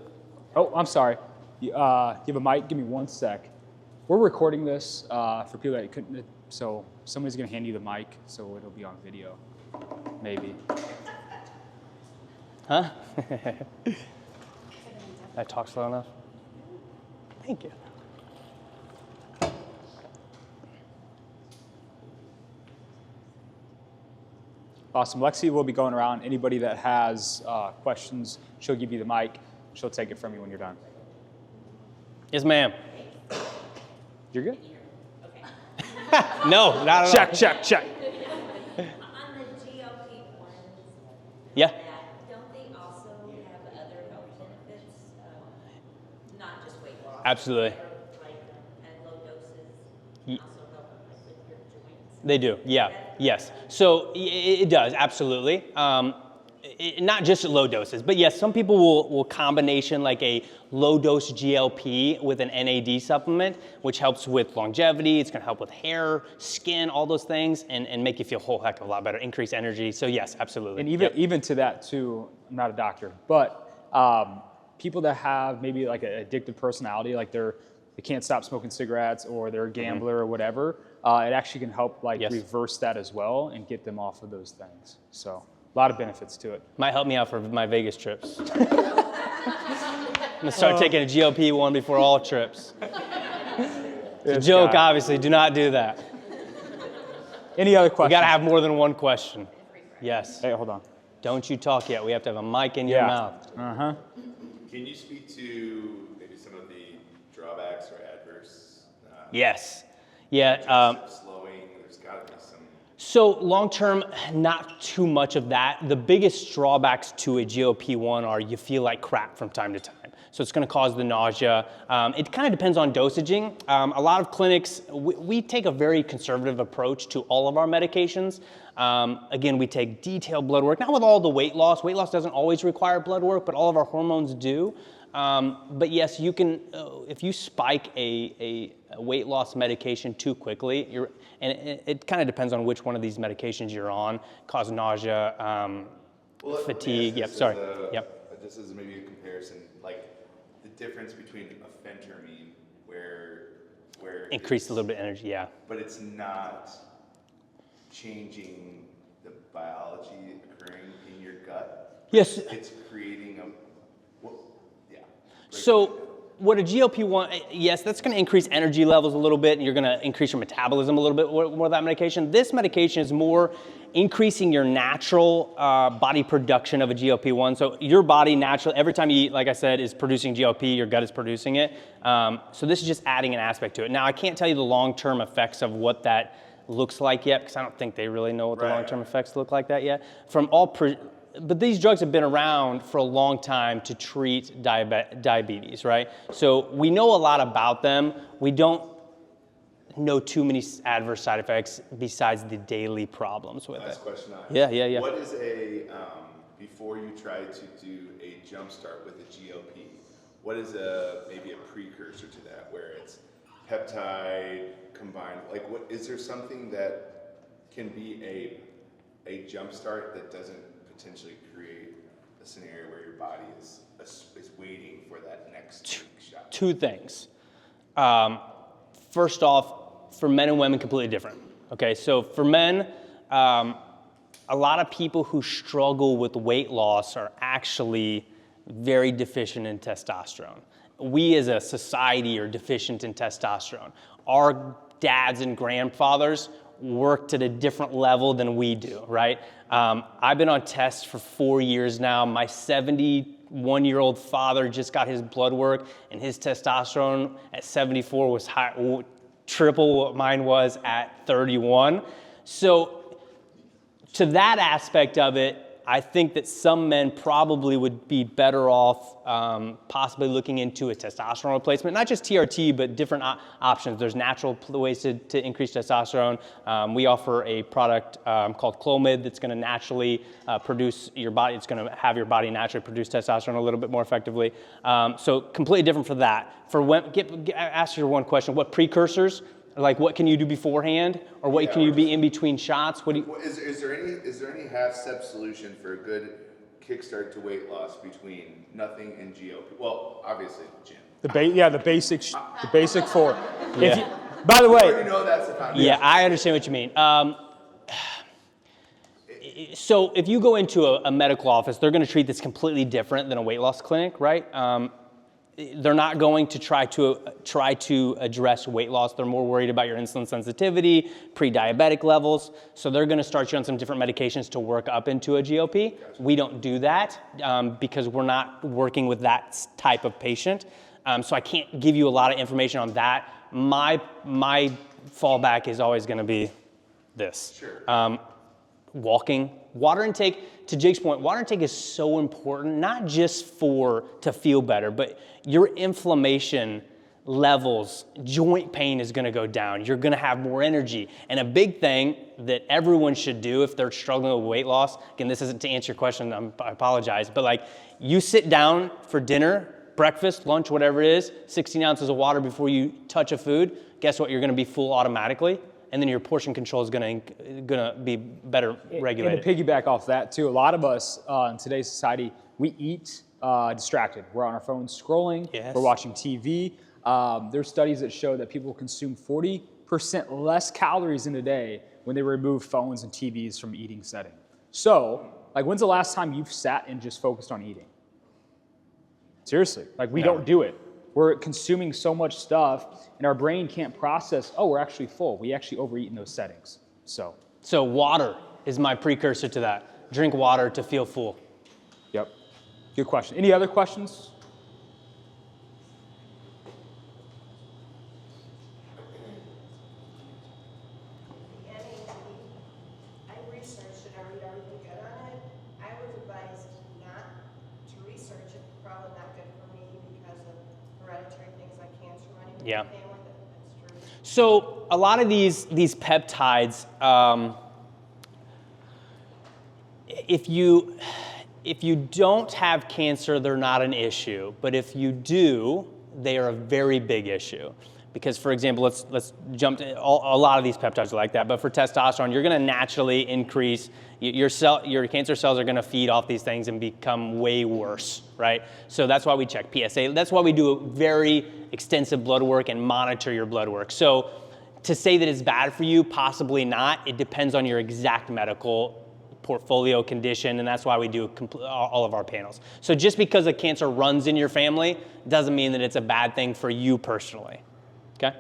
Oh, I'm sorry. You have a mic? Give me 1 sec. We're recording this for people that couldn't, so somebody's going to hand you the mic, so it'll be on video, maybe. Huh? I talk slow enough? Thank you. Awesome. Lexi will be going around. Anybody that has questions, she'll give you the mic. She'll take it from you when you're done. Yes, ma'am. You're good? Okay. No, not at all. Check. On the GLP ones, Yeah. don't they also have other health benefits? Not just weight loss. Absolutely. Like at low doses, also help with your joints. They do, yeah, yes. So it does, absolutely. Not just at low doses, but yes, some people will combination like a low dose GLP with an NAD supplement, which helps with longevity. It's gonna help with hair, skin, all those things, and make you feel a whole heck of a lot better, increase energy. So yes, absolutely. And even to that too, I'm not a doctor, but people that have maybe like an addictive personality, like they can't stop smoking cigarettes or they're a gambler or whatever, it actually can help reverse that as well and get them off of those things. So a lot of benefits to it. Might help me out for my Vegas trips. I'm gonna start taking a GLP-1 before all trips. It's a joke, guy. obviously. Do not do that. Any other We questions? got to have more than one question. Yes. Hey, hold on. Don't you talk yet. We have to have a mic in your mouth. Uh-huh. Can you speak to maybe some of the drawbacks or adverse? Yes. Yeah. Slowing. There's got to be some. So long term, not too much of that. The biggest drawbacks to a GLP-1 are you feel like crap from time to time. So it's going to cause the nausea. It kind of depends on dosaging. A lot of clinics, we take a very conservative approach to all of our medications. Again, we take detailed blood work, not with all the weight loss. Weight loss doesn't always require blood work, but all of our hormones do. But yes, you can, if you spike a weight loss medication too quickly, it kind of depends on which one of these medications you're on, cause nausea, fatigue. Yep, sorry. Yep. Just as maybe a comparison, like the difference between a phentermine where Increase a little bit of energy, yeah. but it's not changing the biology occurring in your gut. Yes. It's creating So what a GLP-1, yes, that's going to increase energy levels a little bit, and you're going to increase your metabolism a little bit more with that medication. This medication is more increasing your natural body production of a GLP-1. So your body naturally, every time you eat, like I said, is producing GLP, your gut is producing it. So this is just adding an aspect to it. Now, I can't tell you the long-term effects of what that looks like yet, because I don't think they really know what the long-term effects look like that yet. But these drugs have been around for a long time to treat diabetes, right? So we know a lot about them. We don't know too many adverse side effects besides the daily problems with Last it. question I have. Yeah. What is before you try to do a jump start with a GLP, what is maybe a precursor to that, where it's peptide combined? Like, is there something that can be a jump start that doesn't potentially create a scenario where your body is waiting for that next shot? Two things. First off, for men and women, completely different. Okay, so for men, a lot of people who struggle with weight loss are actually very deficient in testosterone. We as a society are deficient in testosterone. Our dads and grandfathers worked at a different level than we do, right? I've been on tests for 4 years now. My 71-year-old father just got his blood work, and his testosterone at 74 was triple what mine was at 31. So to that aspect of it, I think that some men probably would be better off possibly looking into a testosterone replacement, not just TRT, but different options. There's natural ways to increase testosterone. We offer a product called Clomid that's going to naturally produce your body. It's going to have your body naturally produce testosterone a little bit more effectively. So completely different for that. For when, ask your one question: what precursors? Like, what can you do beforehand, or what can you be in between shots? What do you? Is there any half-step solution for a good kickstart to weight loss between nothing and GLP? Well, obviously, gym. The basic four. Yeah. By the way, You know that's the foundation. Yeah, I understand what you mean. So if you go into a medical office, they're going to treat this completely different than a weight loss clinic, right? They're not going to try to address weight loss. They're more worried about your insulin sensitivity, pre-diabetic levels. So they're going to start you on some different medications to work up into a GLP. We don't do that because we're not working with that type of patient. So I can't give you a lot of information on that. My fallback is always going to be this. Sure. Walking, water intake. To Jake's point, water intake is so important, not just to feel better, but your inflammation levels, joint pain is going to go down. You're going to have more energy. And a big thing that everyone should do if they're struggling with weight loss, again, this isn't to answer your question, I apologize, but like, you sit down for dinner, breakfast, lunch, whatever it is, 16 ounces of water before you touch a food, guess what? You're going to be full automatically. And then your portion control is going to be better regulated. And to piggyback off that too, a lot of us in today's society, we eat distracted. We're on our phones scrolling. Yes. We're watching TV. There's studies that show that people consume 40% less calories in a day when they remove phones and TVs from eating setting. So, like, when's the last time you've sat and just focused on eating? Seriously, like, we don't do it. we're consuming so much stuff, and our brain can't process, oh, we're actually full. We actually overeat in those settings. So water is my precursor to that. Drink water to feel full. Yep. Good question. Any other questions? I researched it, I read everything good on it. I was advised not to research it, probably not good for me because of hereditary things like cancer running in Yeah. my family. That's true. So a lot of these peptides, if you don't have cancer, they're not an issue. But if you do, they are a very big issue. Because, for example, let's jump to a lot of these peptides are like that. But for testosterone, you're going to naturally increase your cancer cells are going to feed off these things and become way worse, right? So that's why we check PSA. That's why we do a very extensive blood work and monitor your blood work. So to say that it's bad for you, possibly not. It depends on your exact medical portfolio condition, and that's why we do all of our panels. So just because a cancer runs in your family doesn't mean that it's a bad thing for you personally. Okay?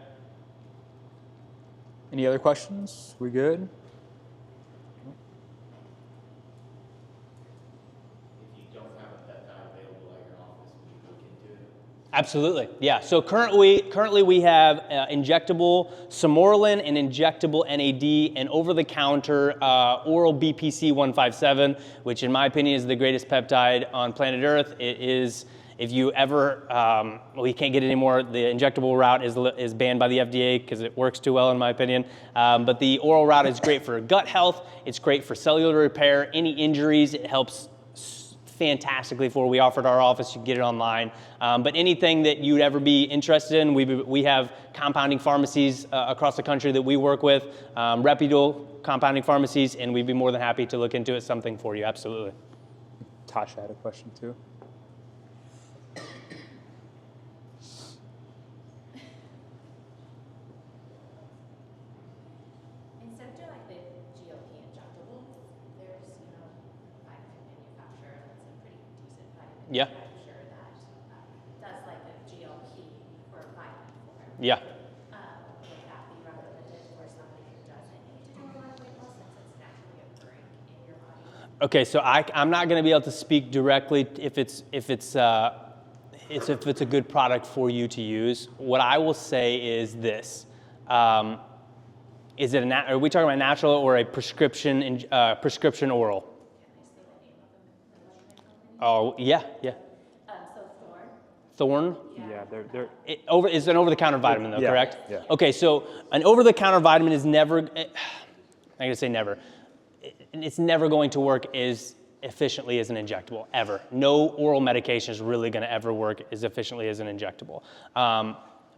Any other questions? We good? If you don't have a peptide available at your office, will you look into it? Absolutely, yeah. So currently we have injectable Samoralin and injectable NAD and over-the-counter oral BPC 157, which in my opinion is the greatest peptide on planet Earth. It is, if you ever, we can't get it anymore. The injectable route is banned by the FDA because it works too well in my opinion. But the oral route is great for gut health. It's great for cellular repair. Any injuries, it helps fantastically for. We offer it at our office. You can get it online. But anything that you'd ever be interested in, we have compounding pharmacies across the country that we work with, reputable compounding pharmacies, and we'd be more than happy to look into it, something for you, absolutely. Tasha had a question too. Instead of doing like the GLP injectables, there's, vitamin manufacturer that's a pretty decent vitamin Yeah. manufacturer that does like a GLP or vitamin form. Yeah. Would that be recommended for somebody who doesn't need to do a lot of weight loss since it's naturally occurring in your body? Okay, so I'm not going to be able to speak directly if it's a good product for you to use. What I will say is this: is it are we talking about natural or a prescription prescription oral? Can I say the name of the company? Oh yeah. So Thorn. Thorn. Yeah, they're It's an over-the-counter vitamin, though, Yeah, correct? yeah. Okay, so an over-the-counter vitamin is never. I'm going to say never. It's never going to work as efficiently as an injectable, ever. No oral medication is really going to ever work as efficiently as an injectable.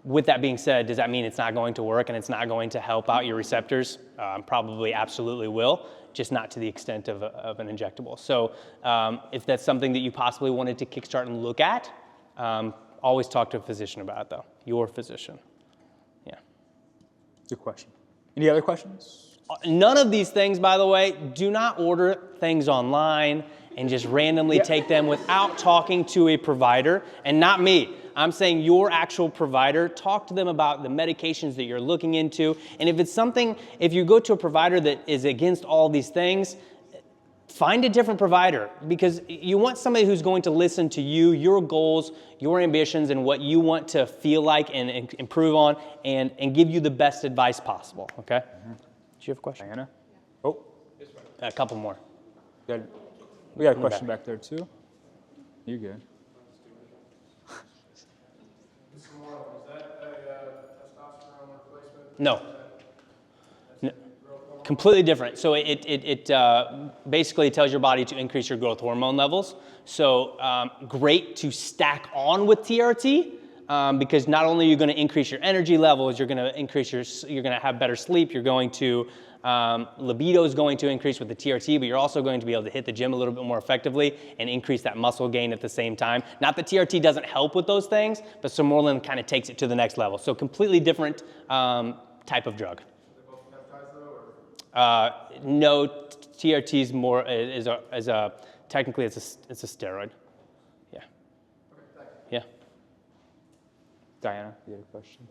With that being said, does that mean it's not going to work and it's not going to help out your receptors? Probably absolutely will, just not to the extent of an injectable. So if that's something that you possibly wanted to kickstart and look at, always talk to a physician about it, though. Your physician. Yeah. good question. Any other questions? None of these things, by the way, do not order things online and just randomly take them without talking to a provider, and not me. I'm saying your actual provider. Talk to them about the medications that you're looking into. And if it's something, if you go to a provider that is against all these things, find a different provider, because you want somebody who's going to listen to you, your goals, your ambitions, and what you want to feel like and improve on, and give you the best advice possible, okay? Mm-hmm. Do you have a question? Diana? Oh, A couple more. we got a question back there too. You're good. Is that a testosterone replacement? No. Completely different. So it basically tells your body to increase your growth hormone levels. So great to stack on with TRT, because not only are you going to increase your energy levels, you're going to have better sleep. You're going to libido is going to increase with the TRT, but you're also going to be able to hit the gym a little bit more effectively and increase that muscle gain at the same time. Not that TRT doesn't help with those things, but Samoralin kind of takes it to the next level. So completely different type of drug. No, TRT is more technically it's a steroid. Yeah. Yeah. Diana, you had a question?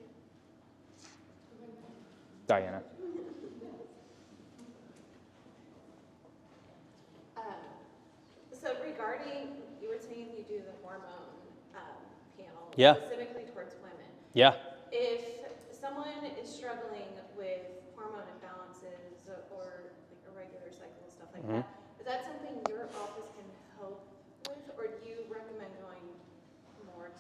Diana. So regarding, you were saying you do the hormone panel, Yeah. specifically towards women. Yeah. If someone is struggling with hormone imbalances or like irregular cycle and stuff like that, is that something your office can help with, or do you recommend going more to?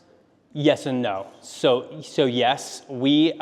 Yes and no. So yes, we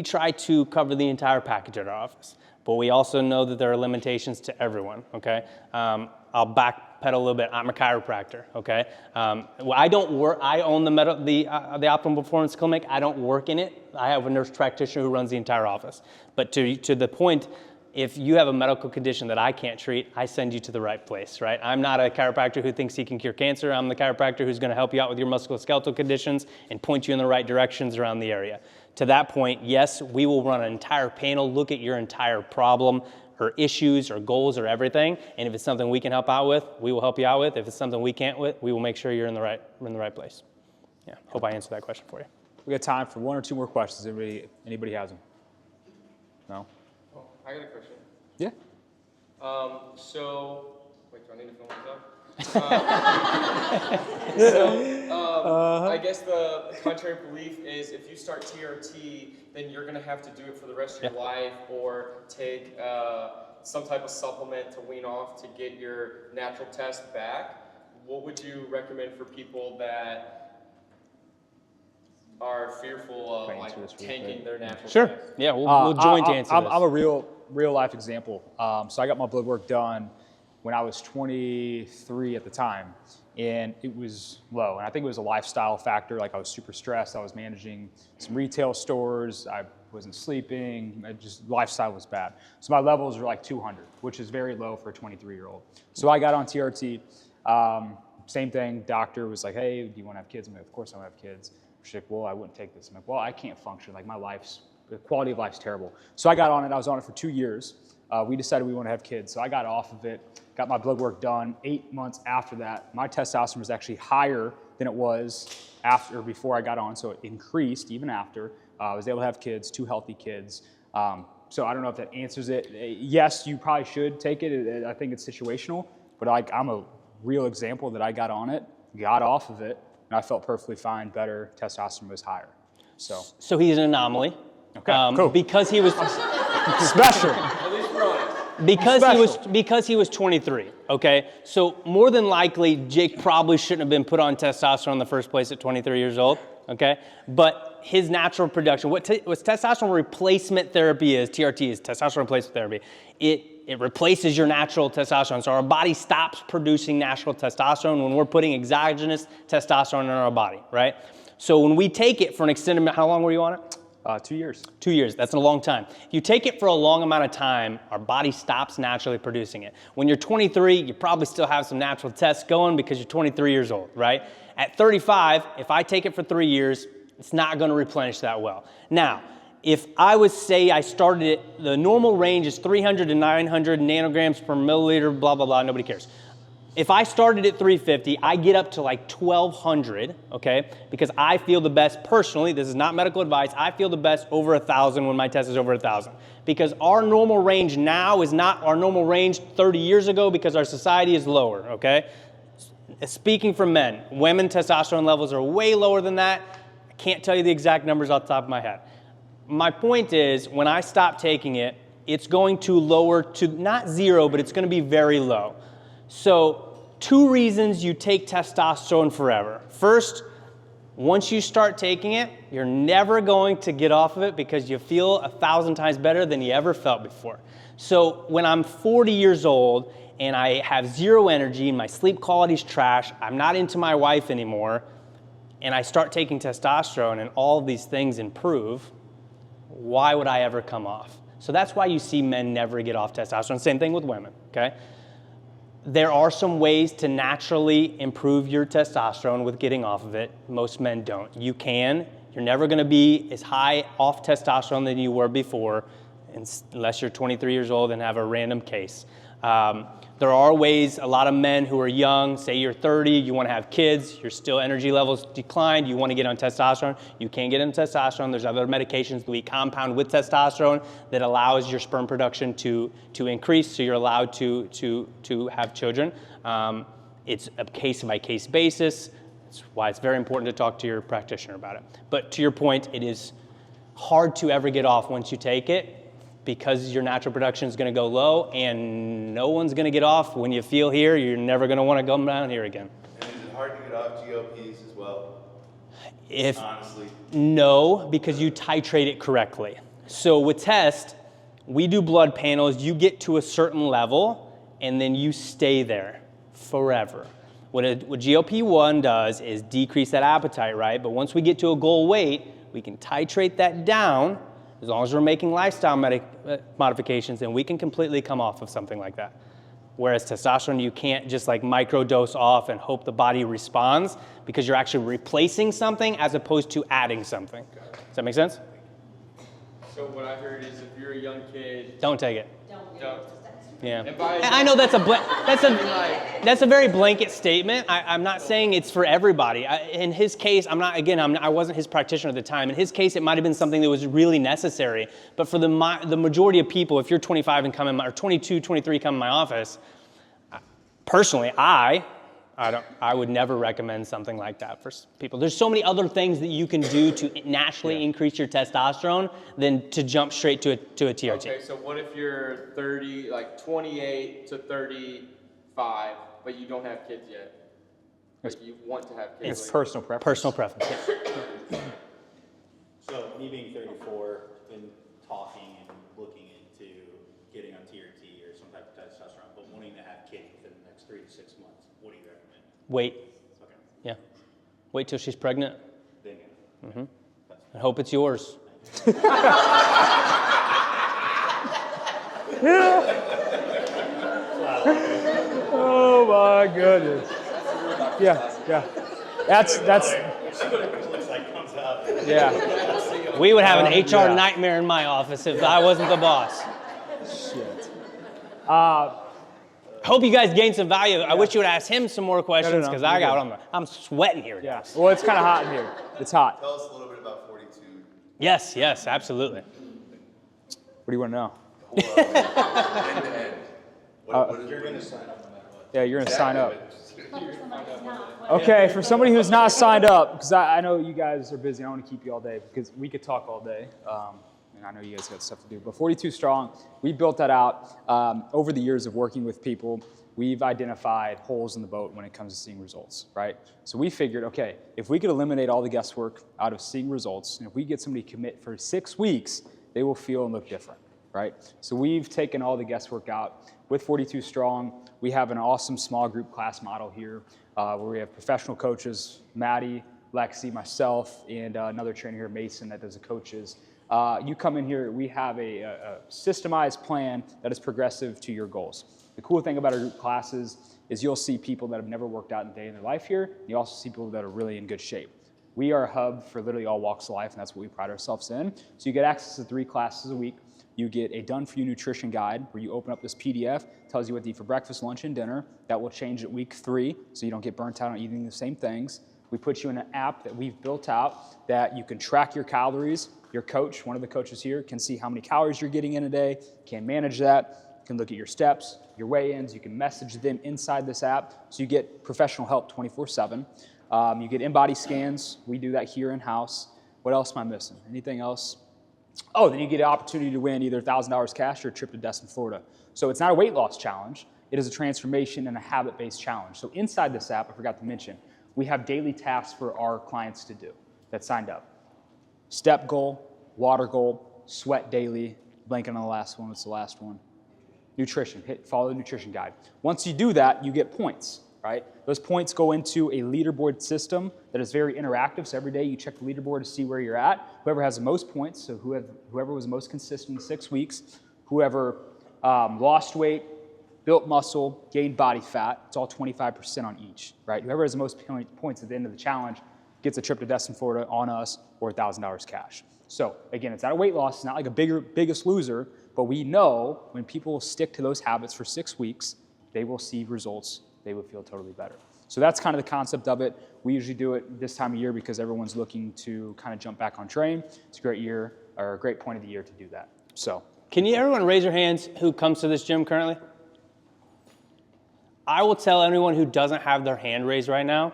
try to cover the entire package at our office, but we also know that there are limitations to everyone. Okay, I'll backpedal a little bit. I'm a chiropractor. Okay, I don't work. I own the Optimal Performance Clinic. I don't work in it. I have a nurse practitioner who runs the entire office. But to the point, if you have a medical condition that I can't treat, I send you to the right place, right? I'm not a chiropractor who thinks he can cure cancer. I'm the chiropractor who's going to help you out with your musculoskeletal conditions and point you in the right directions around the area. To that point, yes, we will run an entire panel, look at your entire problem, or issues, or goals, or everything. And if it's something we can help out with, we will help you out with. If it's something we can't with, we will make sure you're in the right place. Yeah, hope I answered that question for you. We got time for one or two more questions. Anybody has them? No? Oh, I got a question. Yeah. Wait, do I need to film myself? I guess the contrary belief is if you start TRT, then you're going to have to do it for the rest of your life, or take some type of supplement to wean off to get your natural test back. What would you recommend for people that are fearful of tanking their natural Sure. test? Yeah, we'll joint answer this. I'm a real life example. So I got my blood work done when I was 23 at the time, and it was low. And I think it was a lifestyle factor. Like I was super stressed. I was managing some retail stores. I wasn't sleeping. Lifestyle was bad. So my levels were like 200, which is very low for a 23-year-old. So I got on TRT. Same thing. Doctor was like, "Hey, do you want to have kids?" I'm like, "Of course I want to have kids." She's like, "Well, I wouldn't take this." I'm like, "Well, I can't function. Like the quality of life's terrible." So I got on it. I was on it for 2 years. We decided we want to have kids. So I got off of it, got my blood work done. 8 months after that, my testosterone was actually higher than it was before I got on. So it increased even after. I was able to have kids, 2 healthy kids. So I don't know if that answers it. Yes, you probably should take it. I think it's situational, but I'm a real example that I got on it, got off of it, and I felt perfectly fine, better, testosterone was higher. So he's an anomaly. Okay, cool. Because he was special. At least we're on it. Because he was 23. Okay, so more than likely Jake probably shouldn't have been put on testosterone in the first place at 23 years old. Okay, but his natural production, what testosterone replacement therapy is, TRT is testosterone replacement therapy. It replaces your natural testosterone. So our body stops producing natural testosterone when we're putting exogenous testosterone in our body, right? So when we take it for an extended amount, how long were you on it? 2 years. 2 years, that's a long time. If you take it for a long amount of time, our body stops naturally producing it. When you're 23, you probably still have some natural tests going because you're 23 years old, right? At 35, if I take it for 3 years, it's not gonna replenish that well. Now, if I would say I started it, the normal range is 300 to 900 nanograms per milliliter, blah, blah, blah, nobody cares. If I started at 350, I get up to like 1,200, okay? Because I feel the best personally, this is not medical advice, I feel the best over 1,000 when my test is over 1,000. Because our normal range now is not our normal range 30 years ago because our society is lower, okay? Speaking for men, women testosterone levels are way lower than that. I can't tell you the exact numbers off the top of my head. My point is, when I stop taking it, it's going to lower to not zero, but it's going to be very low. So 2 reasons you take testosterone forever. First, once you start taking it, you're never going to get off of it because you feel 1,000 times better than you ever felt before. So when I'm 40 years old and I have 0 energy and my sleep quality's trash, I'm not into my wife anymore, and I start taking testosterone and all of these things improve, why would I ever come off? So that's why you see men never get off testosterone. Same thing with women, okay? There are some ways to naturally improve your testosterone with getting off of it. Most men don't. You can. You're never going to be as high off testosterone than you were before, unless you're 23 years old and have a random case. There are ways, a lot of men who are young, say you're 30, you want to have kids, your still energy levels declined, you want to get on testosterone, you can get on testosterone. There's other medications that we compound with testosterone that allows your sperm production to increase, so you're allowed to have children. It's a case-by-case basis. That's why it's very important to talk to your practitioner about it. But to your point, it is hard to ever get off once you take it, because your natural production is going to go low, and no one's going to get off. When you feel here, you're never going to want to come down here again. And is it hard to get off GLPs as well? Honestly. No, because you titrate it correctly. So with test, we do blood panels. You get to a certain level, and then you stay there forever. What GLP-1 does is decrease that appetite, right? But once we get to a goal weight, we can titrate that down. As long as we're making lifestyle modifications, and we can completely come off of something like that. Whereas testosterone, you can't just like microdose off and hope the body responds, because you're actually replacing something as opposed to adding something. Does that make sense? So what I heard is if you're a young kid, Don't take it. don't. Yeah. And by I know that's a very blanket statement. I'm not saying it's for everybody. In his case, I wasn't his practitioner at the time. In his case, it might have been something that was really necessary. But for the majority of people, if you're 25 and come in or 22, 23, come in my office, personally, I would never recommend something like that for people. There's so many other things that you can do to naturally increase your testosterone than to jump straight to a TRT. Okay, so what if you're 30, like 28 to 35, but you don't have kids yet? But you want to have kids? It's personal preference. Personal preference. Yeah. So me being 34, been talking and looking into getting on TRT or some type of testosterone, but wanting to have kids within the next 3 to 6 months. What do you recommend? Wait. Okay. Yeah. Wait till she's pregnant. Bingo. I hope it's yours. Oh my goodness. Yeah. That's yeah. We would have an HR nightmare in my office if I wasn't the boss. Shit. Hope you guys gained some value. I wish you would ask him some more questions, No. because You're I'm sweating here. Yeah. Well, it's kind of hot in here. It's hot. Tell us a little bit about 42. Yes, absolutely. What do you want to know? End to end. You're going to sign up no matter what. Yeah, you're going to sign up. Okay, for somebody who's not signed up, because I know you guys are busy. I don't want to keep you all day, because we could talk all day. And I know you guys got stuff to do. But 42 Strong, we built that out over the years of working with people. We've identified holes in the boat when it comes to seeing results, right? So we figured, okay, if we could eliminate all the guesswork out of seeing results, and if we get somebody to commit for 6 weeks, they will feel and look different, right? So we've taken all the guesswork out. With 42 Strong, we have an awesome small group class model here where we have professional coaches, Maddie, Lexi, myself, and another trainer here, Mason, that does the coaches. You come in here, we have a systemized plan that is progressive to your goals. The cool thing about our group classes is you'll see people that have never worked out in a day in their life here. You also see people that are really in good shape. We are a hub for literally all walks of life, and that's what we pride ourselves in. So you get access to 3 classes a week. You get a done-for-you nutrition guide where you open up this PDF, tells you what to eat for breakfast, lunch, and dinner. That will change at week 3, so you don't get burnt out on eating the same things. We put you in an app that we've built out that you can track your calories. Your coach, one of the coaches here, can see how many calories you're getting in a day, can manage that, can look at your steps, your weigh-ins. You can message them inside this app, so you get professional help 24/7. You get in-body scans. We do that here in-house. What else am I missing? Anything else? Oh, then you get an opportunity to win either $1,000 cash or a trip to Destin, Florida. So it's not a weight loss challenge. It is a transformation and a habit-based challenge. So inside this app, I forgot to mention, we have daily tasks for our clients to do that signed up. Step goal, water goal, sweat daily, blanking on the last one, what's the last one? Nutrition, follow the nutrition guide. Once you do that, you get points, right? Those points go into a leaderboard system that is very interactive. So every day you check the leaderboard to see where you're at. Whoever has the most points, so whoever was the most consistent in 6 weeks, whoever lost weight, built muscle, gained body fat, it's all 25% on each, right? Whoever has the most points at the end of the challenge gets a trip to Destin, Florida on us, or $1,000 cash. So again, it's not a weight loss. It's not like a biggest loser, but we know when people stick to those habits for 6 weeks, they will see results. They will feel totally better. So that's kind of the concept of it. We usually do it this time of year because everyone's looking to kind of jump back on train. It's a great year, or a great point of the year to do that. So, Can you everyone raise your hands who comes to this gym currently? I will tell anyone who doesn't have their hand raised right now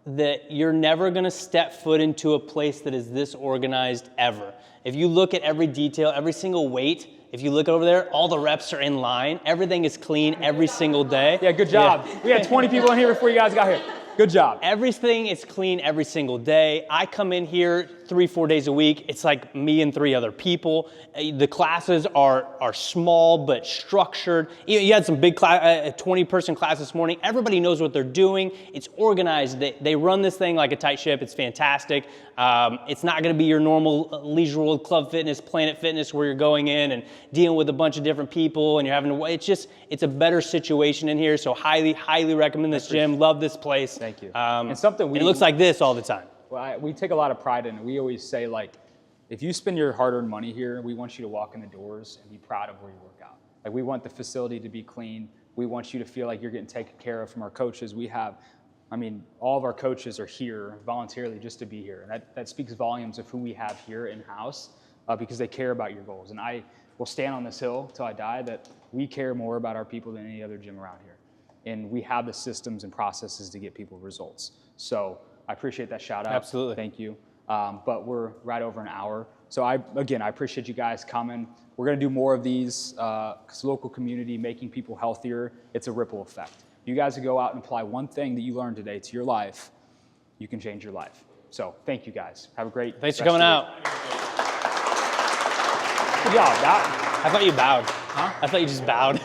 that you're never gonna step foot into a place that is this organized ever. If you look at every detail, every single weight, if you look over there, all the reps are in line. Everything is clean every single day. yeah, good job. Yeah. We had 20 people in here before you guys got here. Good job. Everything is clean every single day. I come in here 3-4 days a week. It's like me and 3 other people. The classes are small but structured. You had some big class, a 20-person class this morning. Everybody knows what they're doing. It's organized. They run this thing like a tight ship. It's fantastic. It's not going to be your normal Leisure World, Club Fitness, Planet Fitness where you're going in and dealing with a bunch of different people and you're having to. It's a better situation in here. So highly recommend this gym. Love this place. Thank you. And something it looks like this all the time. Well, we take a lot of pride in it. We always say, like, if you spend your hard-earned money here, we want you to walk in the doors and be proud of where you work out. Like, we want the facility to be clean. We want you to feel like you're getting taken care of from our coaches. All of our coaches are here voluntarily just to be here. And that speaks volumes of who we have here in-house because they care about your goals. And I will stand on this hill till I die that we care more about our people than any other gym around here. And we have the systems and processes to get people results. So I appreciate that shout out. Absolutely. Thank you. But we're right over an hour. So I appreciate you guys coming. We're gonna do more of these because local community, making people healthier, it's a ripple effect. You guys would go out and apply one thing that you learned today to your life, you can change your life. So thank you guys. Have a great Thanks for rest coming of out. Good job. I thought you bowed. Huh? I thought you just bowed.